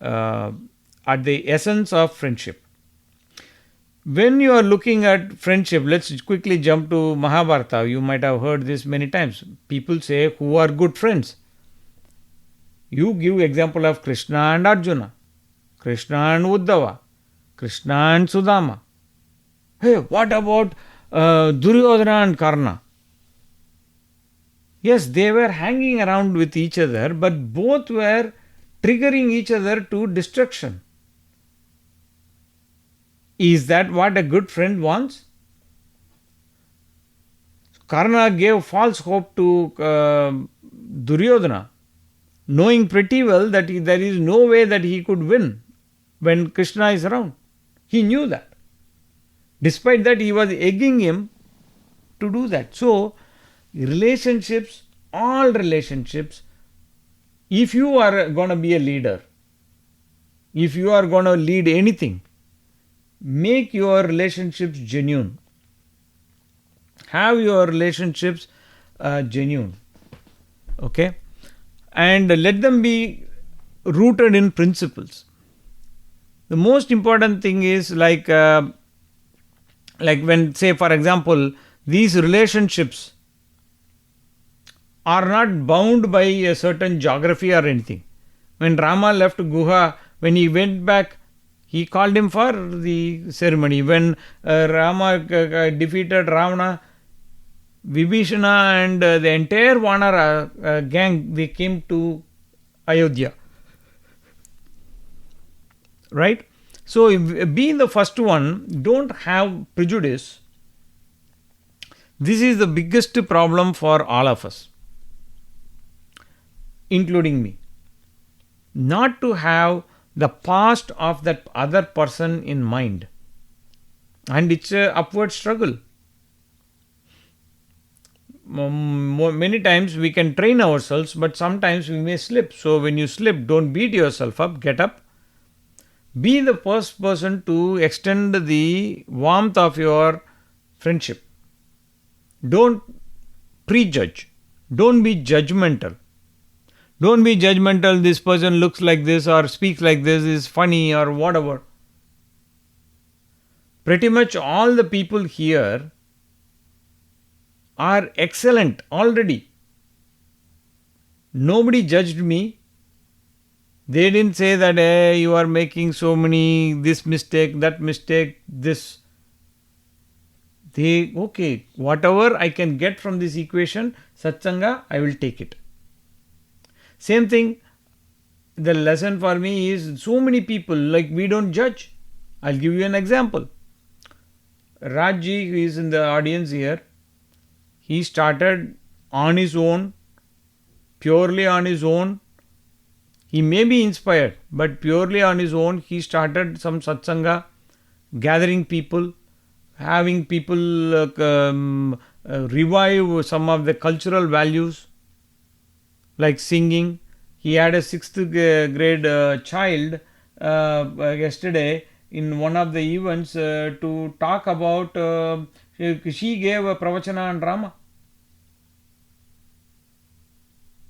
at the essence of friendship. When you are looking at friendship, let's quickly jump to Mahabharata. You might have heard this many times. People say, who are good friends? You give example of Krishna and Arjuna, Krishna and Uddhava, Krishna and Sudama. Hey, what about Duryodhana and Karna? Yes, they were hanging around with each other, but both were triggering each other to destruction. Is that what a good friend wants? Karna gave false hope to Duryodhana, knowing pretty well that there is no way that he could win when Krishna is around. He knew that. Despite that, he was egging him to do that. So, relationships, all relationships, if you are going to be a leader, if you are going to lead anything, make your relationships genuine. Have your relationships genuine. Okay? And let them be rooted in principles. The most important thing is like when, say, for example, these relationships are not bound by a certain geography or anything. When Rama left Guha, when he went back, he called him for the ceremony. When Rama defeated Ravana, Vibhishana and the entire Vanara gang, they came to Ayodhya. Right? So, being the first one, don't have prejudice. This is the biggest problem for all of us, including me. Not to have the past of that other person in mind. And it's an upward struggle. Many times we can train ourselves, but sometimes we may slip. So when you slip, don't beat yourself up, get up. Be the first person to extend the warmth of your friendship. Don't prejudge. Don't be judgmental. Don't be judgmental, this person looks like this or speaks like this, is funny or whatever. Pretty much all the people here are excellent already. Nobody judged me. They didn't say that, hey, you are making so many, this mistake, that mistake, this. Okay, whatever I can get from this equation, satsanga, I will take it. Same thing, the lesson for me is so many people, like we don't judge. I'll give you an example. Rajji, who is in the audience here, he started on his own, purely on his own. He may be inspired, but purely on his own, he started some satsanga, gathering people, having people revive some of the cultural values, like singing. He had a 6th grade child yesterday in one of the events to talk about, she gave a pravachana on Rama.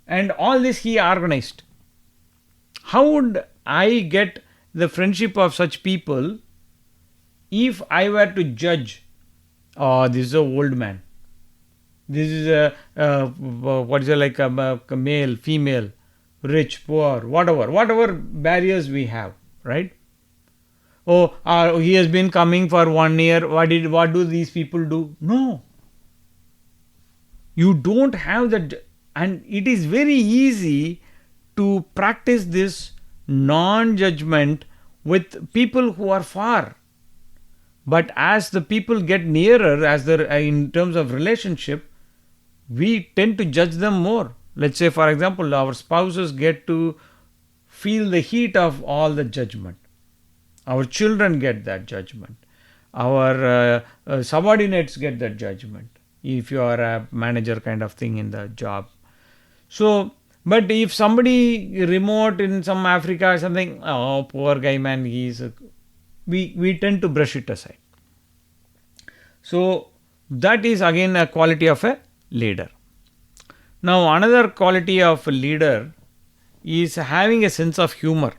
And all this he organized. How would I get the friendship of such people if I were to judge, oh, this is an old man, this is what is it, like a male, female, rich, poor, whatever barriers we have, right? Oh, he has been coming for 1 year. What do these people do? No, you don't have that, and it is very easy to practice this non-judgment with people who are far. But as the people get nearer, as the in terms of relationship, we tend to judge them more. Let's say, for example, our spouses get to feel the heat of all the judgment. Our children get that judgment. Our subordinates get that judgment. If you are a manager kind of thing in the job. So, but if somebody remote in some Africa or something, oh, poor guy, man, we tend to brush it aside. So, that is again a quality of a leader. Now, another quality of a leader is having a sense of humor.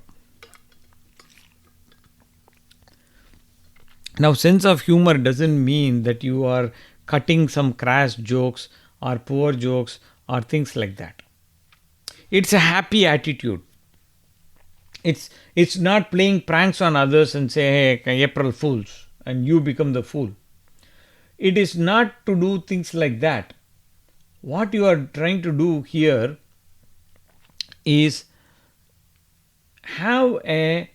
Now, sense of humor doesn't mean that you are cutting some crass jokes or poor jokes or things like that. It's a happy attitude. It's not playing pranks on others and say, hey, April Fools, and you become the fool. It is not to do things like that. What you are trying to do here is have a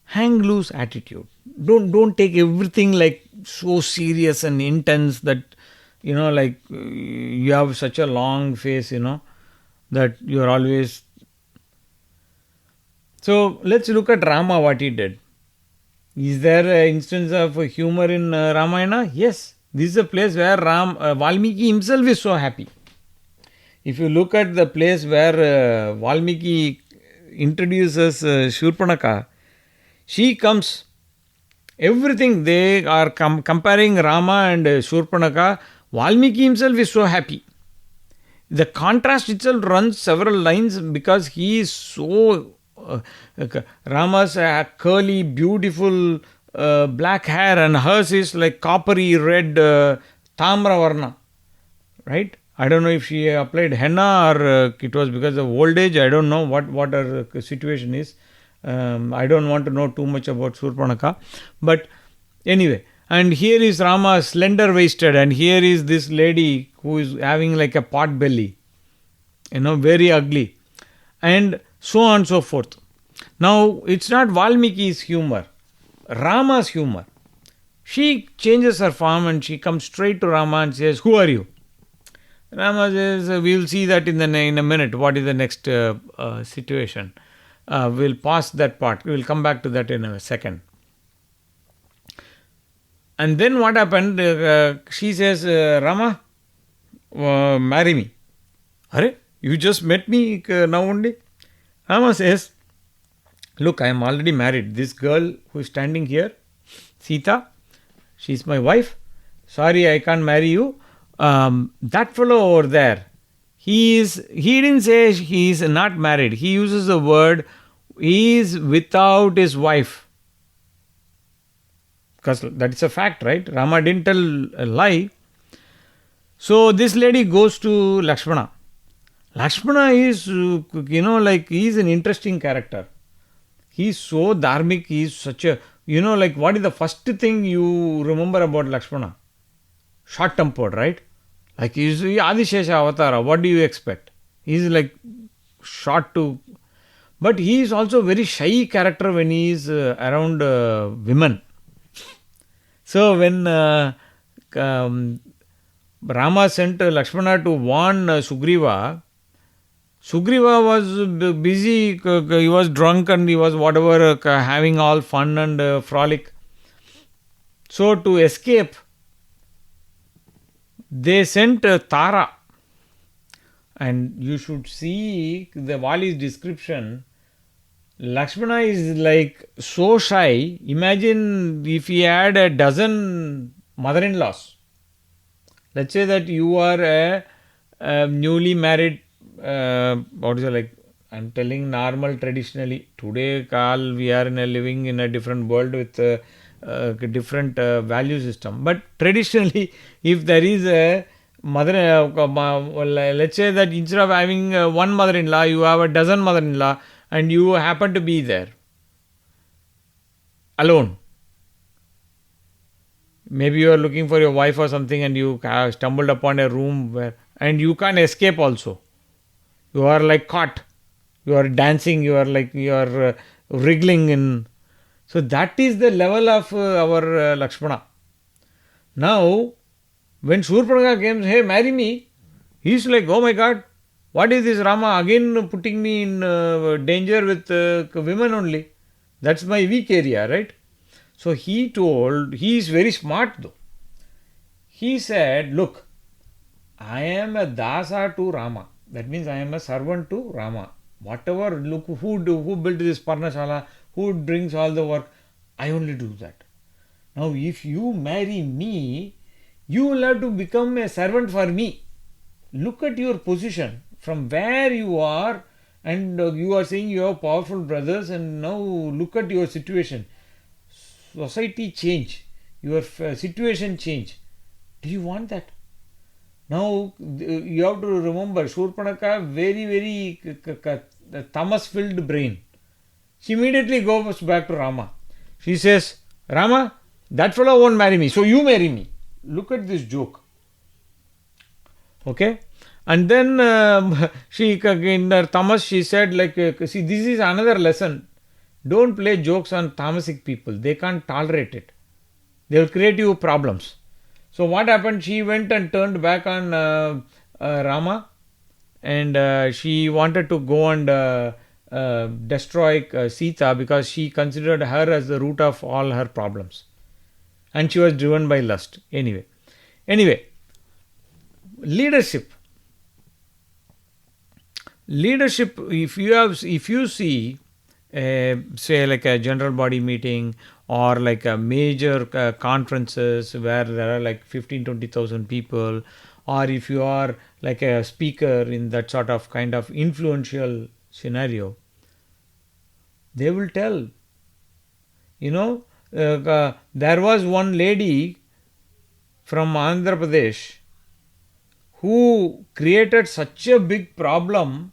hang loose attitude. Don't take everything like so serious and intense that like you have such a long face, that you are always. So let's look at Rama, what he did. Is there an instance of humor in Ramayana? Yes. This is a place where Valmiki himself is so happy. If you look at the place where Valmiki introduces Shurpanaka, she comes, everything they are comparing Rama and Shurpanaka, Valmiki himself is so happy. The contrast itself runs several lines because he is so, Rama's curly, beautiful black hair and hers is like coppery red tamra varna, right? I don't know if she applied henna or it was because of old age. I don't know what her situation is. I don't want to know too much about Surpanaka. But anyway, and here is Rama slender waisted, and here is this lady who is having like a pot belly, very ugly, and so on and so forth. Now, it's not Valmiki's humor, Rama's humor. She changes her form and she comes straight to Rama and says, who are you? Rama says, we will see that in a minute. What is the next situation? We'll pass that part. We will come back to that in a second. And then what happened? She says, Rama, marry me. Are you just met me now only? Rama says, look, I am already married. This girl who is standing here, Sita, she is my wife. Sorry, I can't marry you. That fellow over there, he didn't say he is not married. He uses the word, he is without his wife. Because that is a fact, right? Rama didn't tell a lie. So this lady goes to Lakshmana. Lakshmana is, he is an interesting character. He is so dharmic, he is such a, what is the first thing you remember about Lakshmana? Short-tempered, right? Like he is Adishesha Avatara. What do you expect? He is like short to... But he is also a very shy character when he is around women. So when Rama sent Lakshmana to warn Sugriva was busy, he was drunk and he was having all fun and frolic. So to escape, they sent Tara, and you should see the Vali's description. Lakshmana is like so shy. Imagine if he had a dozen mother-in-laws. Let's say that you are a newly married, I'm telling normal traditionally. Today, we are living in a different world with different value system. But traditionally, if there is a mother, let's say that instead of having one mother-in-law, you have a dozen mother-in-law and you happen to be there. alone. Maybe you are looking for your wife or something and you stumbled upon a room where, and you can't escape also. You are like caught. You are dancing, you are wriggling in. So that is the level of our Lakshmana. Now, when Shurpanakha came, hey, marry me, he's like, oh my God, what is this Rama again putting me in danger with women only? That's my weak area, right? So he is very smart though. He said, look, I am a dasa to Rama. That means I am a servant to Rama. Whatever, look, who built this Parnashala, who brings all the work, I only do that. Now, if you marry me, you will have to become a servant for me. Look at your position from where you are, and you are saying you have powerful brothers, and now look at your situation. Society change, your situation change. Do you want that? Now you have to remember Shurpanakha very tamas filled brain. She immediately goes back to Rama. She says, Rama, that fellow won't marry me, so you marry me. Look at this joke. Okay? And then she, in her tamas, she said, like, see, this is another lesson. Don't play jokes on tamasic people. They can't tolerate it. They will create you problems. So what happened? She went and turned back on Rama, and she wanted to go and destroy Sita because she considered her as the root of all her problems, and she was driven by lust. Anyway, leadership. If you see, say like a general body meeting or like a major conferences where there are like 15-20,000 people, or if you are like a speaker in that sort of kind of influential scenario, they will tell, there was one lady from Andhra Pradesh who created such a big problem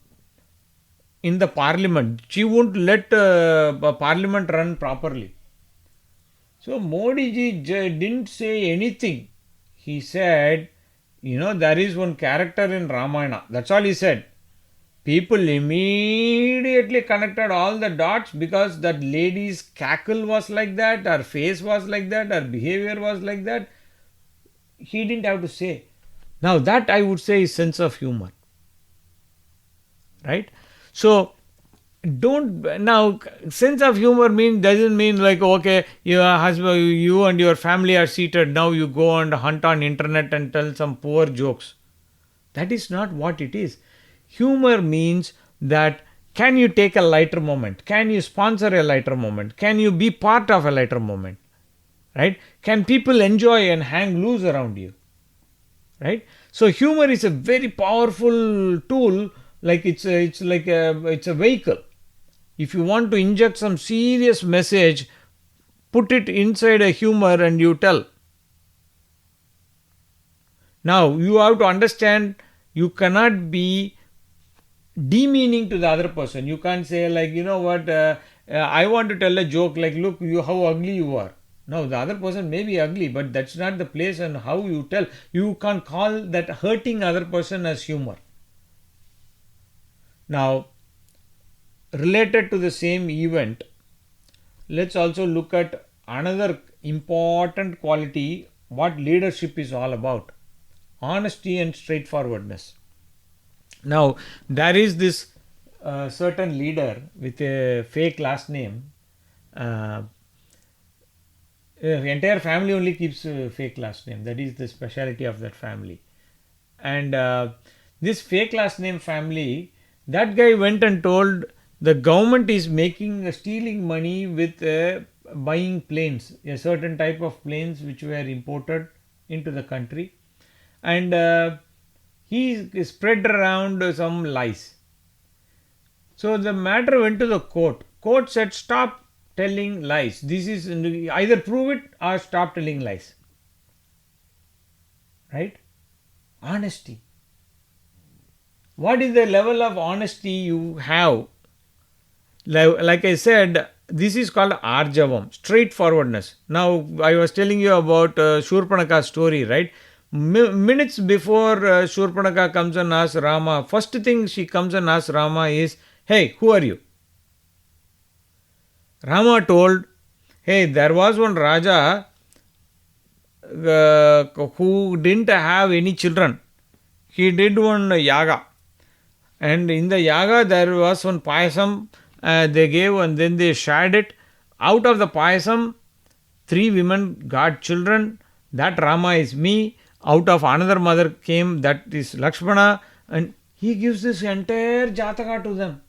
in the parliament. She won't let parliament run properly. So Modi ji didn't say anything. He said, there is one character in Ramayana. That's all he said. People immediately connected all the dots because that lady's cackle was like that, her face was like that, her behavior was like that. He didn't have to say. Now that I would say is sense of humor. Right? So don't now sense of humor doesn't mean like, okay, your husband, you and your family are seated, now you go and hunt on internet and tell some poor jokes. That is not what it is. Humor means that can you take a lighter moment, can you sponsor a lighter moment, can you be part of a lighter moment, right? Can people enjoy and hang loose around you, right? So humor is a very powerful tool. Like it's a vehicle. If you want to inject some serious message, put it inside a humor and you tell. Now, you have to understand, you cannot be demeaning to the other person. You can't say like, I want to tell a joke like, look, how ugly you are. No, the other person may be ugly, but that's not the place and how you tell. You can't call that hurting other person as humor. Now, related to the same event, let's also look at another important quality, what leadership is all about: honesty and straightforwardness. Now, there is this certain leader with a fake last name. The entire family only keeps fake last name. That is the speciality of that family. And this fake last name family, that guy went and told the government is stealing money with buying planes, a certain type of planes which were imported into the country, and he spread around some lies. So the matter went to the court. Court said, stop telling lies. This is either prove it or stop telling lies. Right? Honesty. What is the level of honesty you have? Like I said, This is called arjavam, straightforwardness. Now, I was telling you about Shurpanaka's story, right? Minutes before Shurpanaka comes and asks Rama, first thing she comes and asks Rama is, "Hey, who are you?" Rama told, "Hey, there was one Raja who didn't have any children. He did one yaga. And in the yaga, there was one payasam they gave, and then they shared it. Out of the payasam, three women got children. That Rama is me. Out of another mother came, that is Lakshmana." And he gives this entire Jataka to them.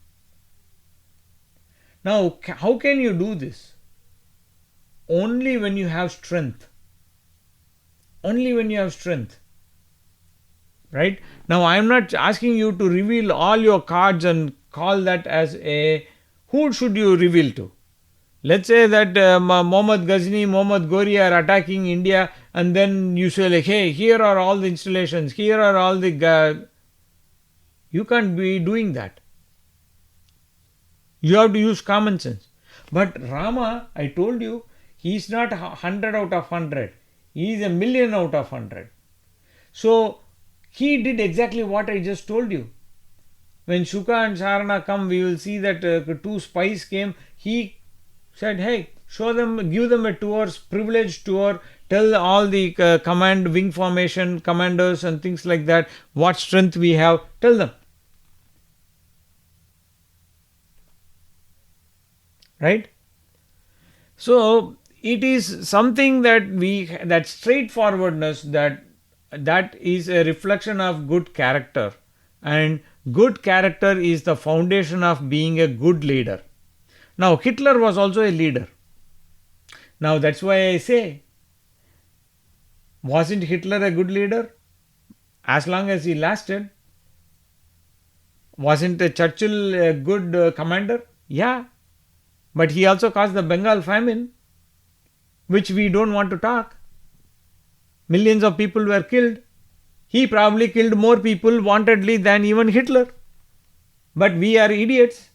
Now, how can you do this? Only when you have strength. Only when you have strength. Right? Now, I am not asking you to reveal all your cards and call that as a. Who should you reveal to? Let's say that Mohammad Ghazni, Mohammad Ghori are attacking India, and then you say, like, hey, here are all the installations, here are all the. You can't be doing that. You have to use common sense. But Rama, I told you, he is not 100 out of 100. He is a million out of 100. So, he did exactly what I just told you. When Shuka and Sarana come, we will see that two spies came. He said, hey, show them, give them a tour, privileged tour, tell all the command, wing formation, commanders and things like that, what strength we have, tell them. Right? So, it is something that straightforwardness, that is a reflection of good character, and good character is the foundation of being a good leader. Now, Hitler was also a leader. Now, that's why I say, wasn't Hitler a good leader? As long as he lasted. Wasn't Churchill a good commander? Yeah. But he also caused the Bengal famine, which we don't want to talk. Millions of people were killed. He probably killed more people wantedly than even Hitler. But we are idiots.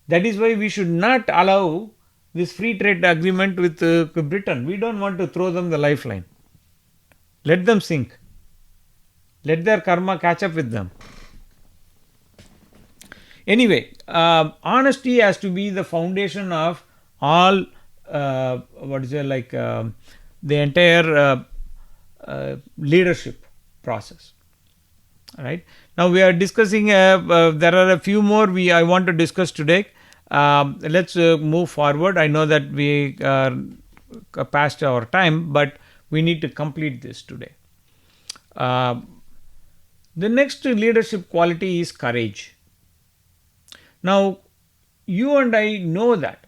That is why we should not allow this free trade agreement with Britain. We don't want to throw them the lifeline. Let them sink. Let their karma catch up with them. Anyway, honesty has to be the foundation of all, the entire leadership process. Right? Now we are discussing, there are a few more I want to discuss today. Let's move forward. I know that we are past our time, but we need to complete this today. The next leadership quality is courage. Now, you and I know that.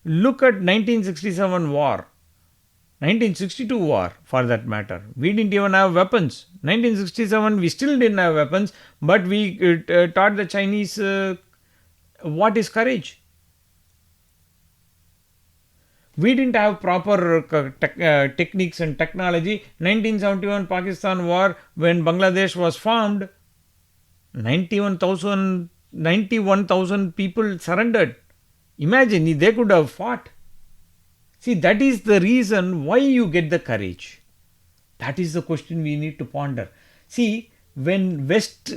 Look at 1967 war, 1962 war for that matter. We didn't even have weapons. 1967 we still didn't have weapons, but we taught the Chinese what is courage. We didn't have proper techniques and technology. 1971 Pakistan war, when Bangladesh was formed, 91,000 people surrendered. Imagine, they could have fought. See, that is the reason why you get the courage. That is the question we need to ponder. See, when West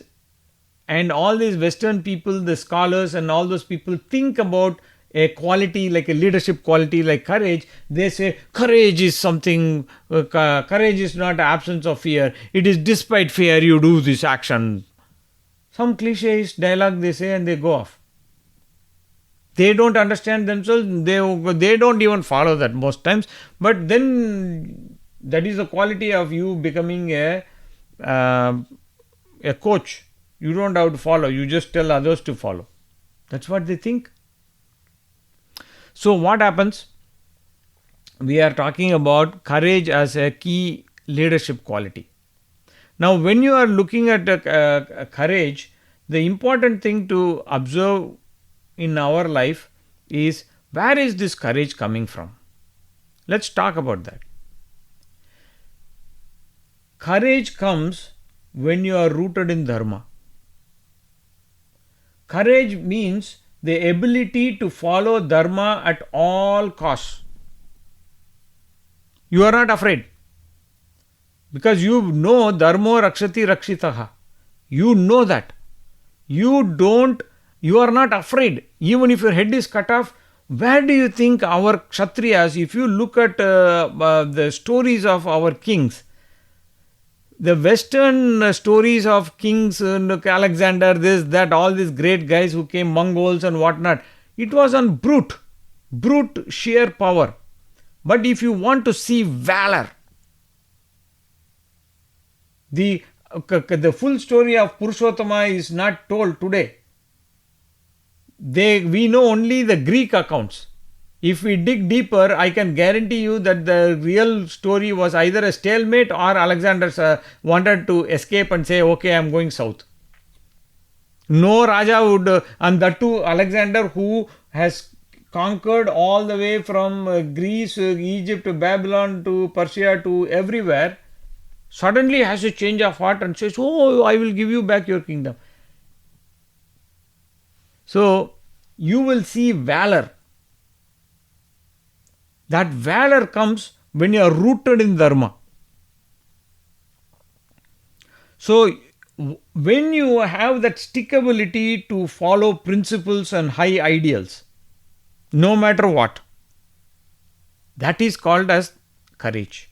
and all these Western people, the scholars and all those people think about a quality like a leadership quality like courage, they say courage is something, courage is not absence of fear. It is despite fear you do this action. Some cliché dialogue they say and they go off. They don't understand themselves. They don't even follow that most times. But then that is the quality of you becoming a coach. You don't have to follow. You just tell others to follow. That's what they think. So what happens? We are talking about courage as a key leadership quality. Now, when you are looking at courage, the important thing to observe in our life is, where is this courage coming from? Let's talk about that. Courage comes when you are rooted in dharma. Courage means the ability to follow dharma at all costs. You are not afraid because you know dharmo rakshati rakshitaha. You know that. You are not afraid. Even if your head is cut off, where do you think our Kshatriyas, if you look at the stories of our kings, the Western stories of kings, Alexander, this, that, all these great guys who came, Mongols and whatnot, it was on brute sheer power. But if you want to see valor, the full story of Purushottama is not told today. We know only the Greek accounts. If we dig deeper, I can guarantee you that the real story was either a stalemate or Alexander wanted to escape and say, okay, I am going south. No Raja would, and that too Alexander, who has conquered all the way from Greece, Egypt, Babylon to Persia to everywhere, suddenly has a change of heart and says, oh, I will give you back your kingdom. So, you will see valor. That valor comes when you are rooted in dharma. So, when you have that stickability to follow principles and high ideals, no matter what, that is called as courage.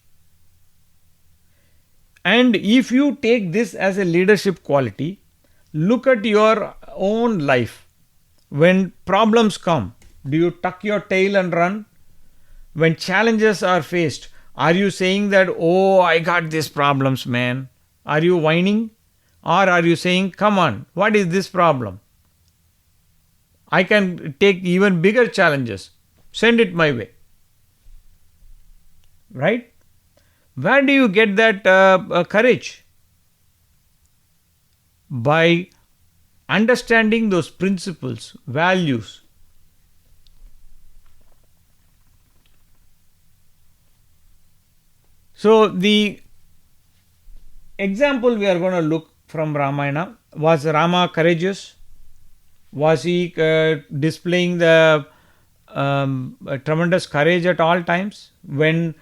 And if you take this as a leadership quality, look at your own life. When problems come, do you tuck your tail and run? When challenges are faced, are you saying that, oh, I got these problems, man? Are you whining? Or are you saying, come on, what is this problem? I can take even bigger challenges. Send it my way. Right? Where do you get that courage? By understanding those principles, values. So, the example we are going to look from Ramayana, was Rama courageous? Was he displaying the tremendous courage at all times? When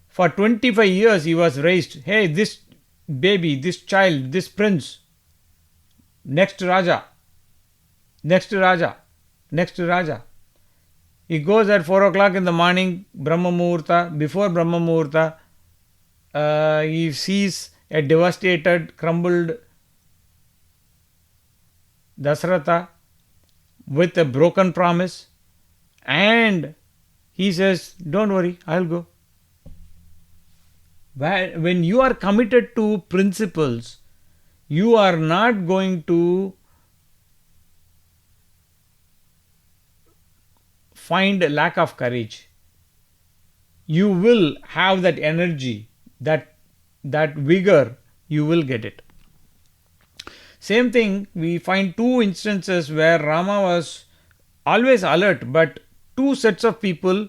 for 25 years he was raised, hey, this baby, this child, this prince, next Raja, next Raja, next Raja. He goes at 4 o'clock in the morning, Brahma Muhurta, before Brahma Muhurta, he sees a devastated, crumbled Dasharatha with a broken promise, and he says, don't worry, I'll go. When you are committed to principles, you are not going to find a lack of courage. You will have that energy, that vigor, you will get it. Same thing, we find two instances where Rama was always alert, but two sets of people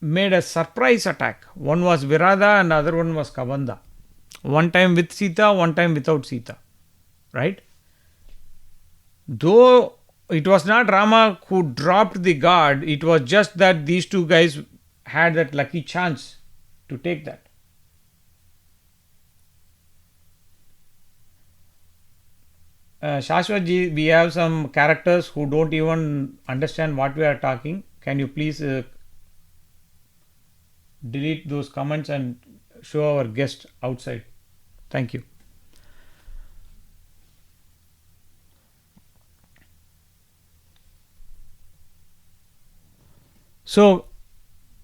made a surprise attack. One was Virada and the other one was Kavanda. One time with Sita, one time without Sita. Right? Though it was not Rama who dropped the guard, it was just that these two guys had that lucky chance to take that. Shashwat, we have some characters who don't even understand what we are talking. Can you please delete those comments and show our guest outside? Thank you. So,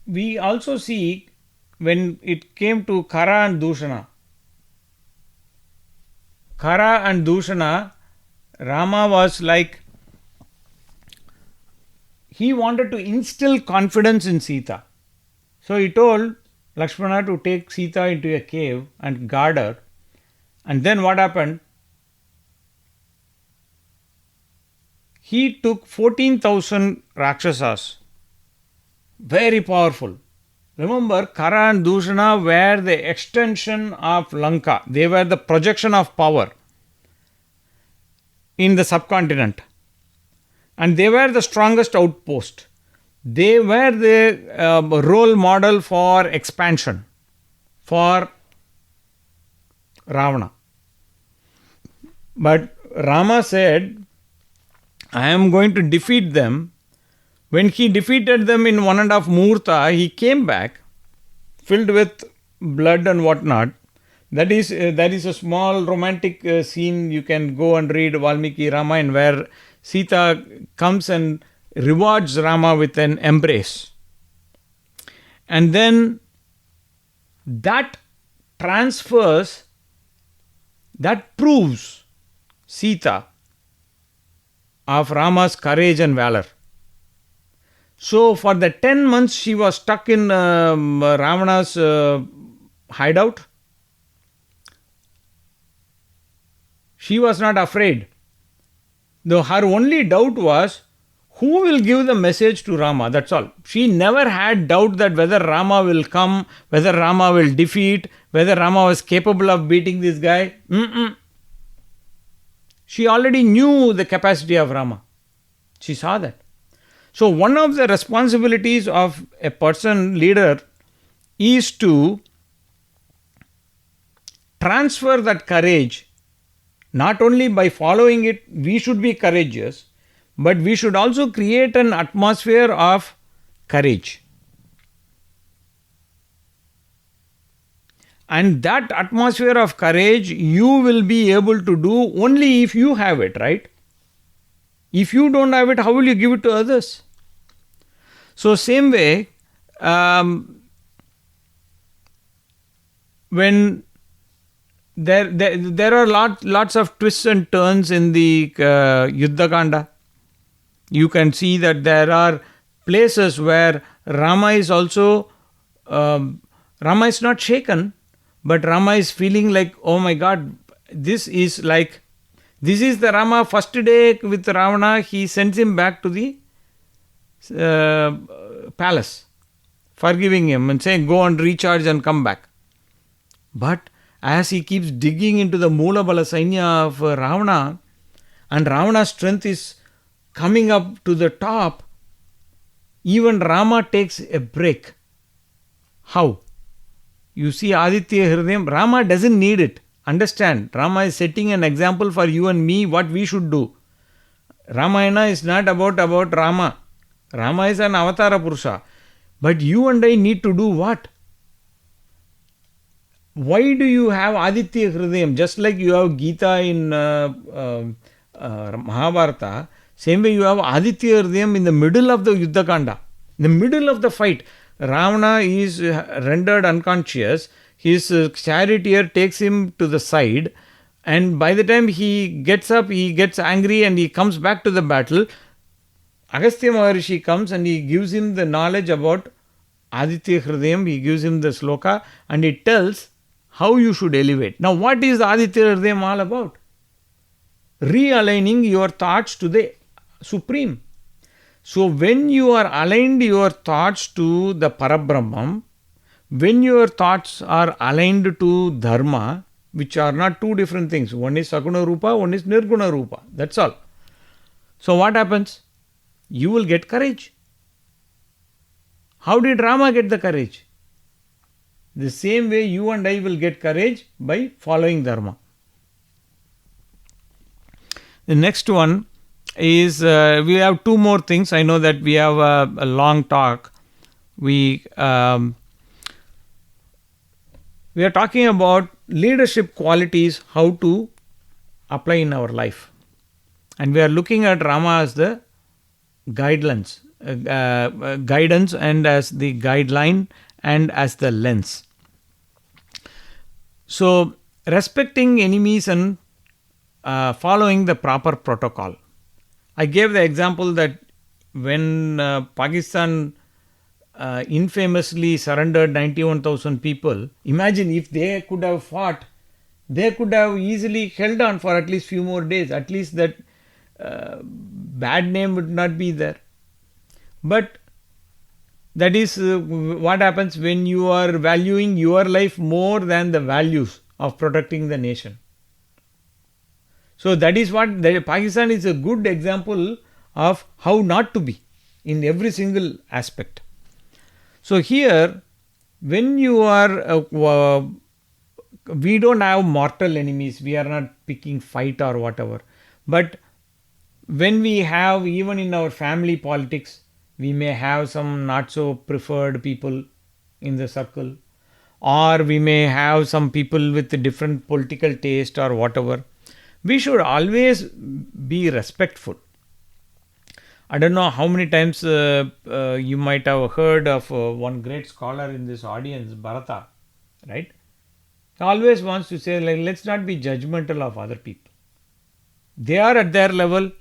we also see when it came to Khara and Dushana. Khara and Dushana, Rama was like, he wanted to instill confidence in Sita. So he told Lakshmana to take Sita into a cave and guard her. And then what happened? He took 14,000 Rakshasas. Very powerful. Remember, Khara and Dushana were the extension of Lanka. They were the projection of power in the subcontinent. and they were the strongest outpost. They were the role model for expansion for Ravana. But Rama said, I am going to defeat them. When he defeated them in 1.5 Muhurta, he came back filled with blood and whatnot. That is a small romantic scene. You can go and read Valmiki Ramayana where Sita comes and rewards Rama with an embrace. And then that transfers, that proves Sita of Rama's courage and valor. So for the 10 months she was stuck in Ravana's hideout, she was not afraid. Though her only doubt was, who will give the message to Rama? That's all. She never had doubt that whether Rama will come, whether Rama will defeat, whether Rama was capable of beating this guy. She already knew the capacity of Rama. She saw that. So one of the responsibilities of a person, leader, is to transfer that courage. Not only by following it, we should be courageous, but we should also create an atmosphere of courage. And that atmosphere of courage you will be able to do only if you have it, right? If you don't have it, how will you give it to others? So same way, when there are lots of twists and turns in the Yuddha Kanda. You can see that there are places where Rama is also, Rama is not shaken, but Rama is feeling like, oh my God, this is the Rama first day with Ravana. He sends him back to the palace, forgiving him and saying, go and recharge and come back. But as he keeps digging into the Moola Bala Sainya of Ravana, and Ravana's strength is coming up to the top, even Rama takes a break. How? You see Aditya Hridayam, Rama doesn't need it. Understand, Rama is setting an example for you and me what we should do. Ramayana is not about Rama. Rama is an avatara Purusha. But you and I need to do what? Why do you have Aditya Hridayam? Just like you have Gita in Mahabharata, same way you have Aditya Hridayam in the middle of the Yuddha Kanda, in the middle of the fight. Ravana is rendered unconscious. His charioteer takes him to the side, and by the time he gets up, he gets angry and he comes back to the battle. Agastya Maharishi comes and he gives him the knowledge about Aditya Hridayam. He gives him the sloka and he tells how you should elevate. Now, what is Aditya Hridayam all about? Realigning your thoughts to the Supreme. So, when you are aligned your thoughts to the Parabrahman, when your thoughts are aligned to Dharma, which are not two different things, one is Saguna Rupa, one is Nirguna Rupa, that's all. So, what happens? You will get courage. How did Rama get the courage? The same way you and I will get courage by following Dharma. The next one is, we have two more things. I know that we have a long talk. We are talking about leadership qualities, how to apply in our life. And we are looking at Rama as the guidance and as the guideline and as the lens. So, respecting enemies and following the proper protocol. I gave the example that when Pakistan infamously surrendered 91,000 people, imagine if they could have fought, they could have easily held on for at least few more days. At least that bad name would not be there. But that is what happens when you are valuing your life more than the values of protecting the nation. So that is what Pakistan is a good example of how not to be in every single aspect. So here, when you are, we don't have mortal enemies, we are not picking fight or whatever. But when we have, even in our family politics, we may have some not so preferred people in the circle, or we may have some people with a different political taste or whatever. We should always be respectful. I don't know how many times you might have heard of one great scholar in this audience, Bharata, right? He always wants to say, like, let's not be judgmental of other people. They are at their level,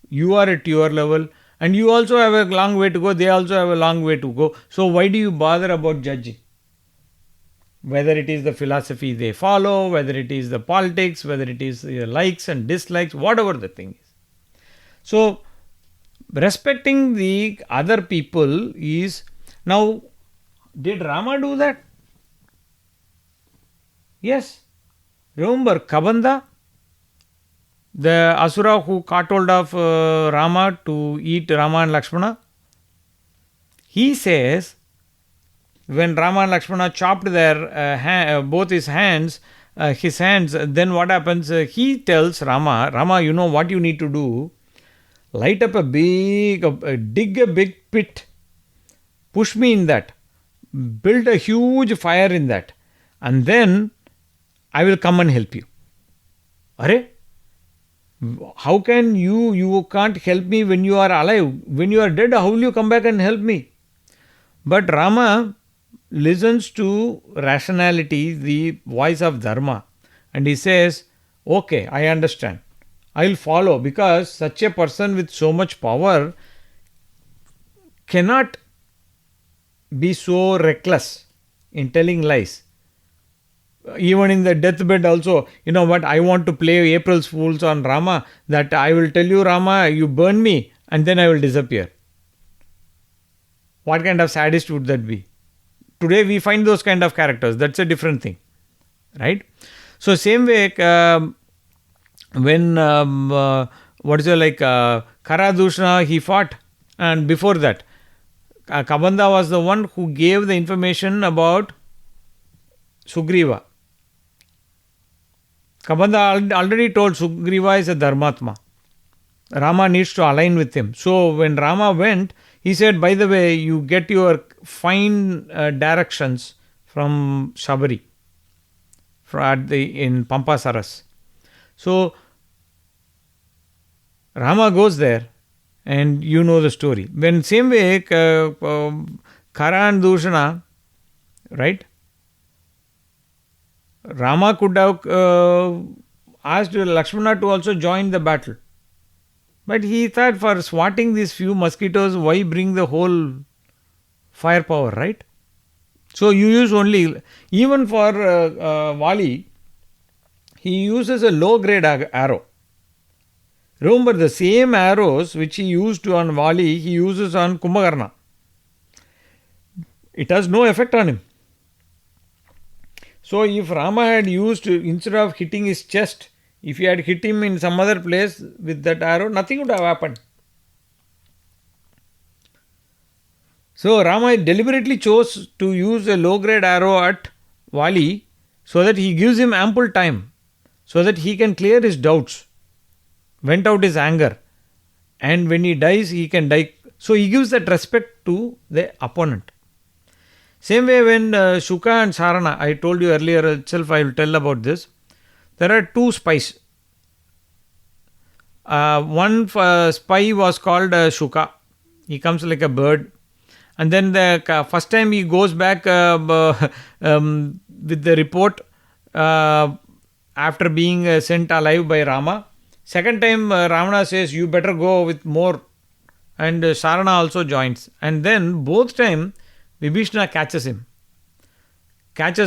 you are at your level, and you also have a long way to go, they also have a long way to go. So why do you bother about judging? Whether it is the philosophy they follow, whether it is the politics, whether it is likes and dislikes, whatever the thing is. So respecting the other people is, now, did Rama do that? Yes. Remember Kabanda, the Asura who caught hold of Rama to eat Rama and Lakshmana? He says, when Rama and Lakshmana chopped their both his hands, then what happens? He tells Rama, Rama, you know what you need to do? Light up dig a big pit, push me in that, build a huge fire in that, and then I will come and help you. Are? How can you can't help me when you are alive? When you are dead, how will you come back and help me? But Rama listens to rationality, the voice of Dharma, and he says, okay, I understand. I will follow, because such a person with so much power cannot be so reckless in telling lies. Even in the deathbed also, you know what, I want to play April's Fools on Rama, that I will tell you, Rama, you burn me and then I will disappear. What kind of sadist would that be? Today we find those kind of characters. That's a different thing, right? So same way, when Karadushna, he fought, and before that Kabanda was the one who gave the information about Sugriva. Kabanda already told Sugriva is a Dharmatma. Rama needs to align with him. So when Rama went, he said, by the way, you get your fine directions from Shabari in Pampasaras. So Rama goes there, and you know the story. When same way, Kara and Dushana, right? Rama could have asked Lakshmana to also join the battle. But he thought, for swatting these few mosquitoes, why bring the whole firepower, right? So you use only, even for Vali, he uses a low grade arrow. Remember, the same arrows which he used on Vali, he uses on Kumbhakarna. It has no effect on him. So if Rama had used, instead of hitting his chest, if he had hit him in some other place with that arrow, nothing would have happened. So Rama deliberately chose to use a low grade arrow at Vali, so that he gives him ample time, so that he can clear his doubts, vent out his anger, and when he dies, he can die. So he gives that respect to the opponent. Same way, when Shuka and Sarana, I told you earlier itself, I will tell about this. There are two spies. One spy was called Shuka. He comes like a bird. And then the first time he goes back with the report after being sent alive by Rama. Second time Ravana says, you better go with more. And Sarana also joins. And then both time Vibhishna catches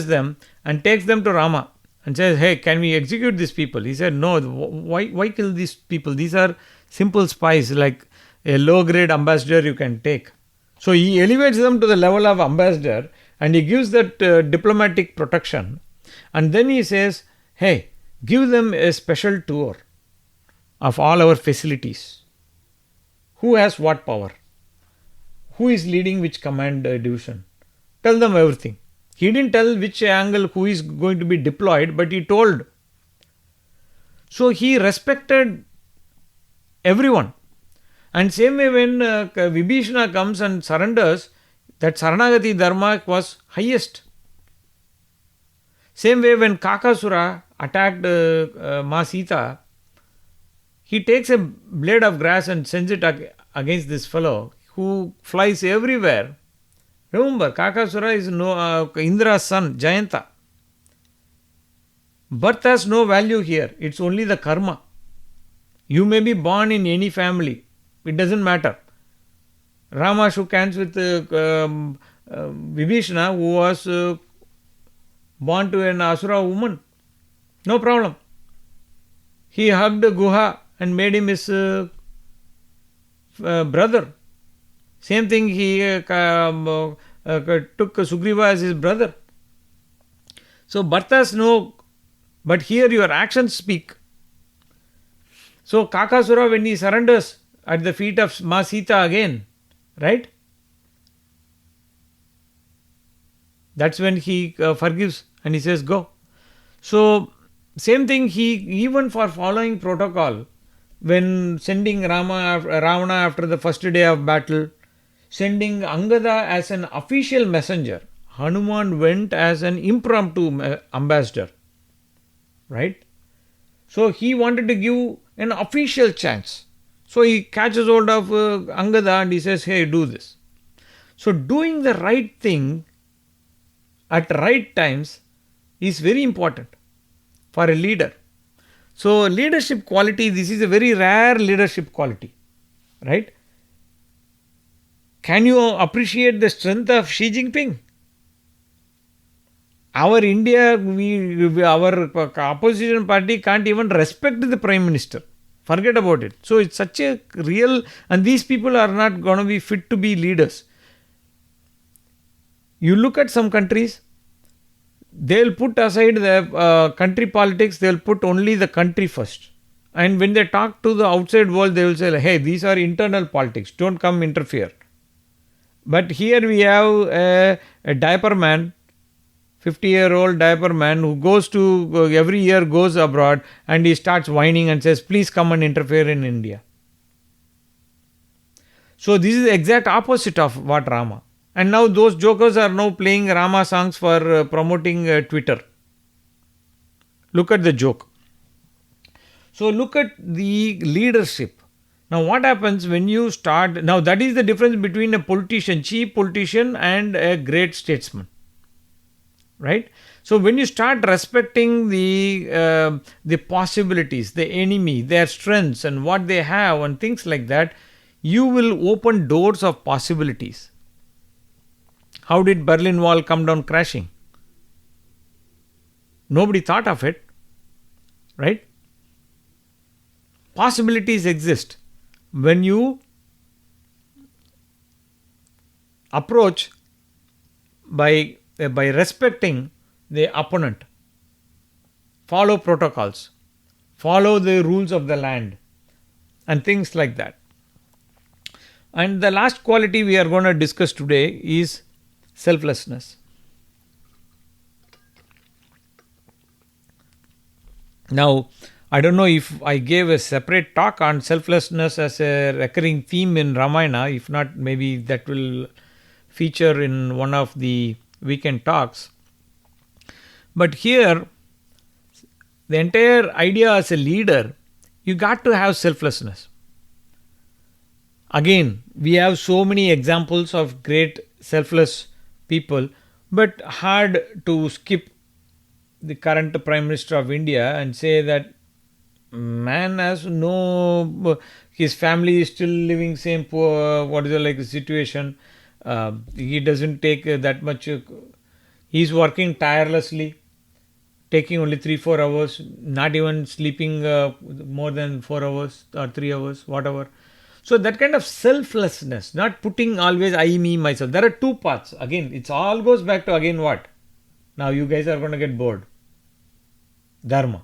them and takes them to Rama and says, hey, can we execute these people? He said, no, why kill these people? These are simple spies, like a low grade ambassador you can take. So he elevates them to the level of ambassador, and he gives that diplomatic protection. And then he says, hey, give them a special tour of all our facilities. Who has what power? Who is leading which command division? Tell them everything. He didn't tell which angle who is going to be deployed, but he told. So he respected everyone. And same way when Vibhishana comes and surrenders, that Saranagati Dharma was highest. Same way when Kakasura attacked Ma Sita, he takes a blade of grass and sends it against this fellow who flies everywhere. Remember, Kakasura is Indra's son, Jayanta. Birth has no value here. It's only the karma. You may be born in any family. It doesn't matter. Rama shook hands with Vibhishana, who was born to an Asura woman. No problem. He hugged Guha and made him his brother. Same thing, he took Sugriva as his brother. So Bhartas know, but here your actions speak. So Kakasura, when he surrenders at the feet of Ma Sita again, right? That's when he forgives and he says, go. So same thing, he even for following protocol, when sending Ravana after the first day of battle, sending Angada as an official messenger, Hanuman went as an impromptu ambassador, right? So he wanted to give an official chance. So he catches hold of Angada and he says, hey, do this. So doing the right thing at right times is very important for a leader. So leadership quality, this is a very rare leadership quality, right? Can you appreciate the strength of Xi Jinping? Our India, our opposition party can't even respect the Prime Minister. Forget about it. So it's such a real, and these people are not going to be fit to be leaders. You look at some countries, they'll put aside the country politics, they'll put only the country first. And when they talk to the outside world, they will say, hey, these are internal politics, don't come interfere. But here we have a diaper man, 50-year-old diaper man who goes to, every year goes abroad and he starts whining and says, please come and interfere in India. So this is the exact opposite of what Rama. And now those jokers are now playing Rama songs for promoting Twitter. Look at the joke. So look at the leadership. Now what happens when you start, now that is the difference between a politician, cheap politician and a great statesman. Right? So when you start respecting the possibilities, the enemy, their strengths and what they have and things like that, you will open doors of possibilities. How did Berlin Wall come down crashing? Nobody thought of it, right? Possibilities exist when you approach by respecting the opponent, follow protocols, follow the rules of the land, and things like that. And the last quality we are going to discuss today is selflessness. Now, I don't know if I gave a separate talk on selflessness as a recurring theme in Ramayana. If not, maybe that will feature in one of the weekend talks. But here, the entire idea as a leader, you got to have selflessness. Again, we have so many examples of great selfless people, but hard to skip the current Prime Minister of India and say that man has no, his family is still living same poor, situation. He doesn't take that much, he's working tirelessly, taking only 3-4 hours, not even sleeping more than 4 hours or 3 hours, whatever. So that kind of selflessness, not putting always I, me, myself. There are two paths. Again, it all goes back to again what? Now you guys are going to get bored. Dharma.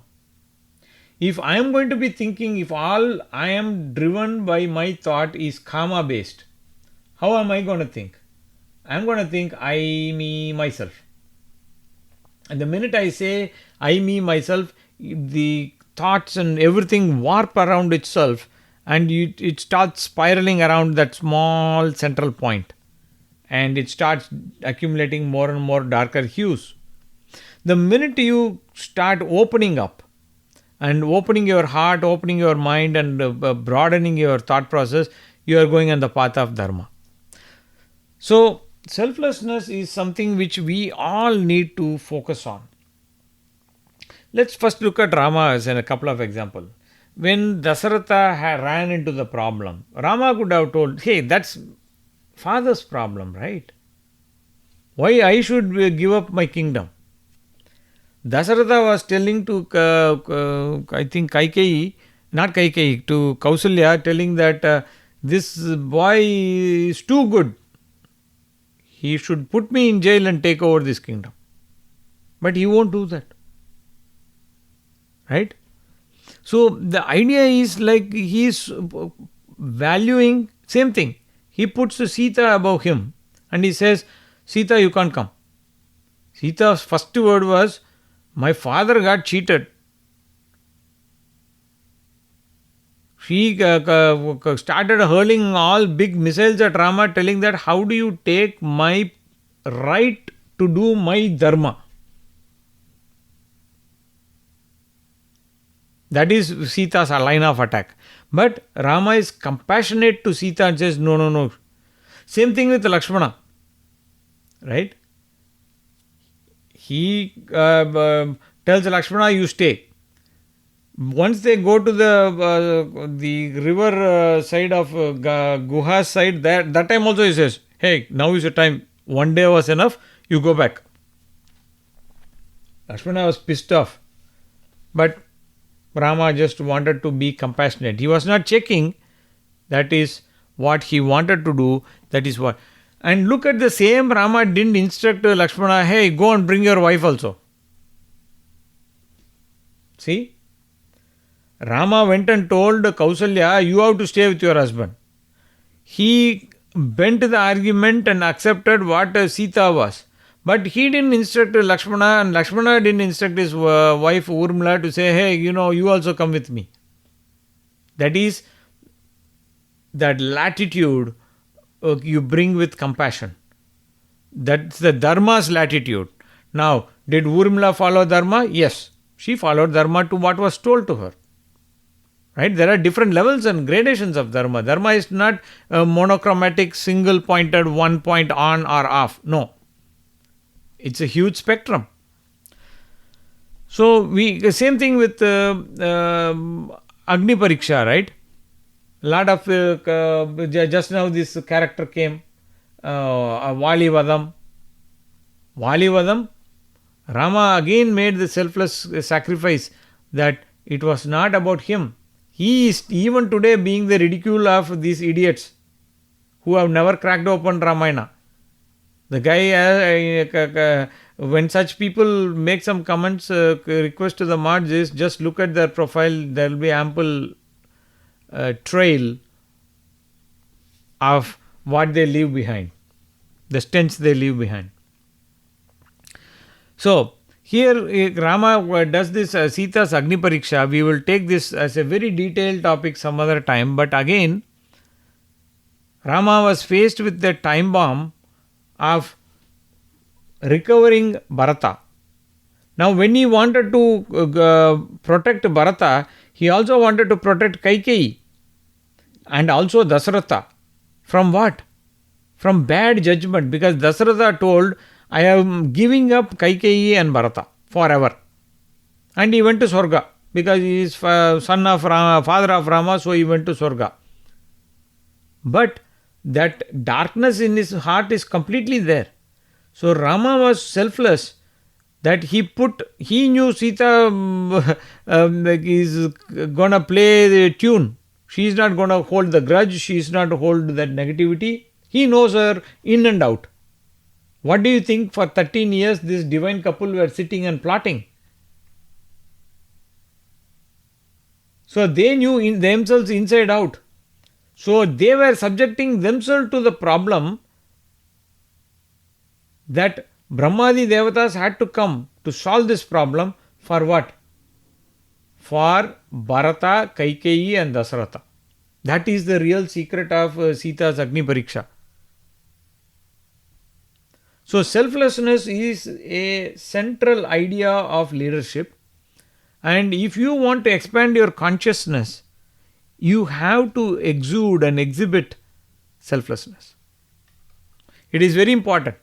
If I am going to be thinking, if all I am driven by my thought is karma based, how am I going to think? I am going to think I, me, myself. And the minute I say I, me, myself, the thoughts and everything warp around itself, and it starts spiraling around that small central point, and it starts accumulating more and more darker hues. The minute you start opening up and opening your heart, opening your mind, and broadening your thought process, you are going on the path of Dharma. So, selflessness is something which we all need to focus on. Let's first look at Rama as in a couple of examples. When Dasaratha ran into the problem, Rama could have told, hey, that's father's problem, right? Why I should give up my kingdom? Dasaratha was telling to, I think, Kaikeyi, to Kausalya, telling that this boy is too good. He should put me in jail and take over this kingdom. But he won't do that. Right? So the idea is like he is valuing, same thing. He puts Sita above him and he says, Sita, you can't come. Sita's first word was, my father got cheated. She started hurling all big missiles at Rama, telling that how do you take my right to do my dharma? That is Sita's line of attack. But Rama is compassionate to Sita and says, no, no, no. Same thing with Lakshmana. Right? He tells Lakshmana, you stay. Once they go to the river side of Guha's side, that time also he says, hey, now is the time. One day was enough, you go back. Lakshmana was pissed off. But Rama just wanted to be compassionate. He was not checking. That is what he wanted to do. That is what. And look at the same Rama didn't instruct Lakshmana, hey, go and bring your wife also. See? Rama went and told Kausalya, you have to stay with your husband. He bent the argument and accepted what Sita was. But he didn't instruct Lakshmana, and Lakshmana didn't instruct his wife Urmila to say, hey, you also come with me. That is that latitude you bring with compassion. That's the Dharma's latitude. Now, did Urmila follow Dharma? Yes. She followed Dharma to what was told to her. Right? There are different levels and gradations of Dharma. Dharma is not a monochromatic, single pointed, one point on or off. No. It's a huge spectrum. So, same thing with Agni Pariksha, right? A lot of, just now this character came, Vali Vadam. Rama again made the selfless sacrifice that it was not about him. He is even today being the ridicule of these idiots who have never cracked open Ramayana. The guy, when such people make some comments, request to the mods is just look at their profile, there will be ample trail of what they leave behind, the stench they leave behind. So, here Rama does this Sita's Agni Pariksha. We will take this as a very detailed topic some other time. But again, Rama was faced with the time bomb of recovering Bharata. Now, when he wanted to protect Bharata, he also wanted to protect Kaikeyi and also Dasaratha. From what? From bad judgment. Because Dasaratha told, I am giving up Kaikeyi and Bharata forever. And he went to Swarga because he is son of Rama, father of Rama, so he went to Swarga. But that darkness in his heart is completely there. So Rama was selfless that he knew Sita is going to play the tune. She is not going to hold the grudge. She is not to hold that negativity. He knows her in and out. What do you think for 13 years this divine couple were sitting and plotting? So they knew in themselves inside out. So they were subjecting themselves to the problem that Brahmadi Devatas had to come to solve this problem for what? For Bharata, Kaikeyi and Dasarata. That is the real secret of Sita's Agni Pariksha. So selflessness is a central idea of leadership, and if you want to expand your consciousness, you have to exude and exhibit selflessness. It is very important.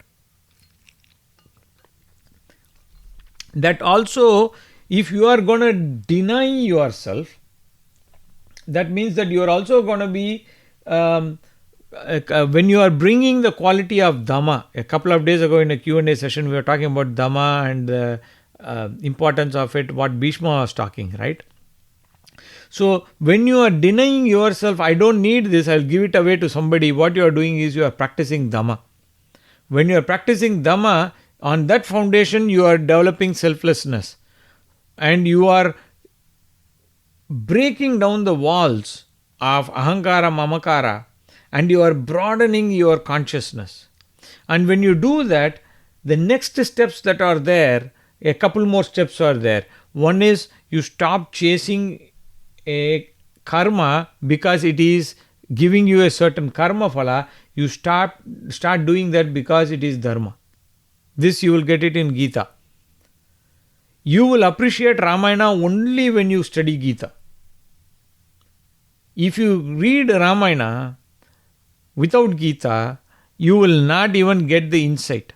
That also, if you are going to deny yourself, that means that you are also going to be, when you are bringing the quality of Dhamma. A couple of days ago in a Q&A session, we were talking about Dhamma and the importance of it, what Bhishma was talking, right? So when you are denying yourself, I don't need this, I'll give it away to somebody, what you are doing is you are practicing Dhamma. When you are practicing Dhamma, on that foundation you are developing selflessness, and you are breaking down the walls of ahankara, mamakara, and you are broadening your consciousness. And when you do that, the next steps that are there, a couple more steps are there. One is you stop chasing a karma because it is giving you a certain karma phala. You start doing that because it is dharma. This you will get it in Gita. You will appreciate Ramayana only when you study Gita. If you read Ramayana without Gita, you will not even get the insight.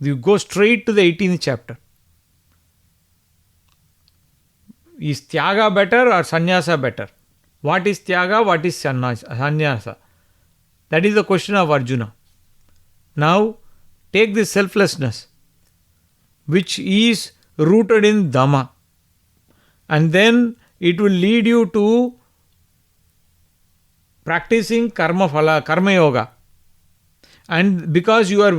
You go straight to the 18th chapter. Is Tyaga better or Sannyasa better? What is Tyaga? What is Sannyasa? That is the question of Arjuna. Now, take this selflessness, which is rooted in Dhamma, and then it will lead you to practicing karma phala, karma yoga. And because you are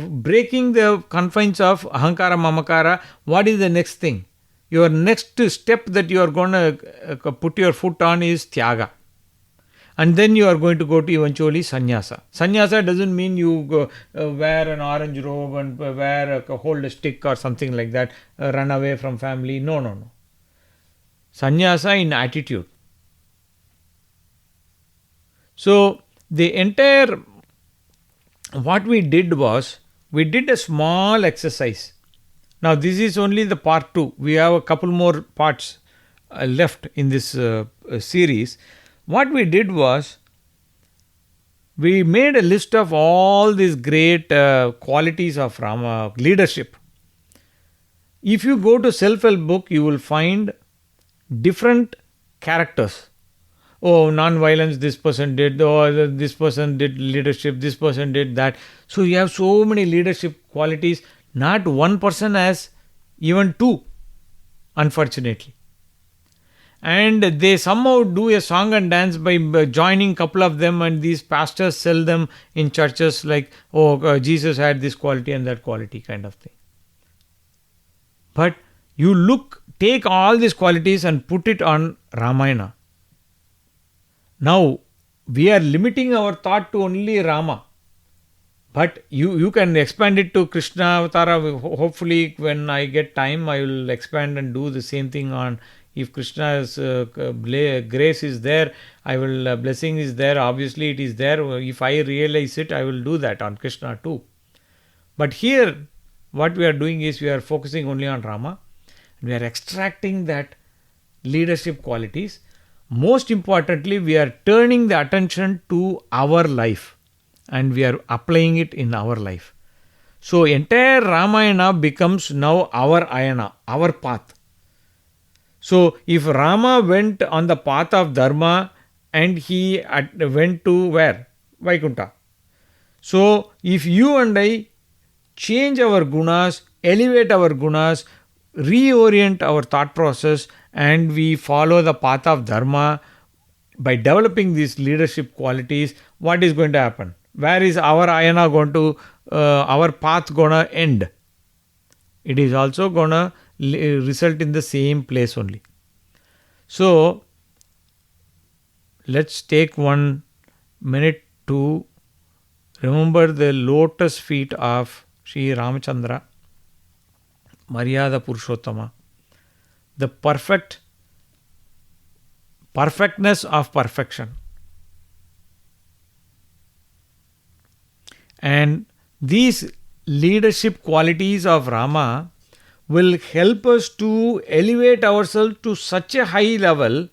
breaking the confines of ahankara, mamakara, what is the next thing? Your next step that you are going to put your foot on is Tyaga. And then you are going to go to eventually sannyasa. Sannyasa doesn't mean you go, wear an orange robe and hold a stick or something like that, run away from family. No. Sannyasa in attitude. So the entire, what we did was, we did a small exercise. Now this is only the part 2. We have a couple more parts left in this series. What we did was, we made a list of all these great qualities of Rama leadership. If you go to self-help book, you will find different characters. Oh, non-violence, this person did. Oh, this person did leadership, this person did that. So you have so many leadership qualities. Not one person has even 2, unfortunately. And they somehow do a song and dance by joining couple of them, and these pastors sell them in churches like, Jesus had this quality and that quality kind of thing. But you take all these qualities and put it on Ramayana. Now, we are limiting our thought to only Rama. But you can expand it to Krishna Avatara. Hopefully, when I get time, I will expand and do the same thing on, if Krishna's grace is there, I will, blessing is there, obviously it is there. If I realize it, I will do that on Krishna too. But here, what we are doing is, we are focusing only on Rama. We are extracting that leadership qualities. Most importantly, we are turning the attention to our life, and we are applying it in our life. So entire Ramayana becomes now our ayana, our path. So if Rama went on the path of Dharma, and he went to where? Vaikuntha. So if you and I change our gunas, elevate our gunas, reorient our thought process, and we follow the path of Dharma by developing these leadership qualities, what is going to happen? Where is our ayana going to, our path going to end? It is also going to result in the same place only. So, let's take 1 minute to remember the lotus feet of Sri Ramachandra, Maryada Purushottama, the perfectness of perfection. And these leadership qualities of Rama will help us to elevate ourselves to such a high level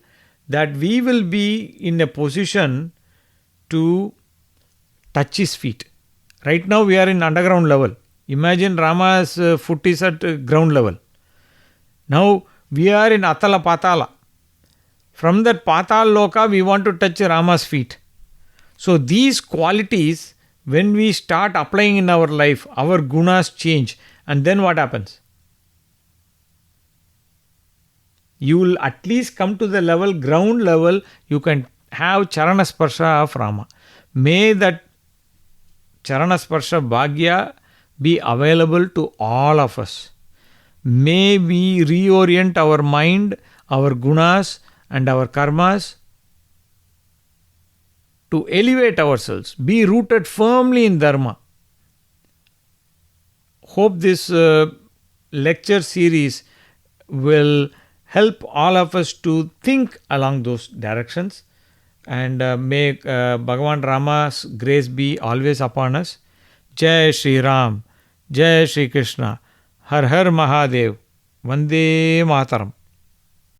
that we will be in a position to touch his feet. Right now we are in underground level. Imagine Rama's foot is at ground level. Now we are in Atala Patala. From that Patal Loka we want to touch Rama's feet. So these qualities, when we start applying in our life, our gunas change. And then what happens? You will at least come to the level, ground level, you can have Charanasparsha of Rama. May that Charanasparsha Bhagya be available to all of us. May we reorient our mind, our gunas and our karmas to elevate ourselves, be rooted firmly in Dharma. Hope this lecture series will help all of us to think along those directions, and may Bhagavan Rama's grace be always upon us. Jai Shri Ram, Jai Shri Krishna, Har Har Mahadev, Vande Mataram.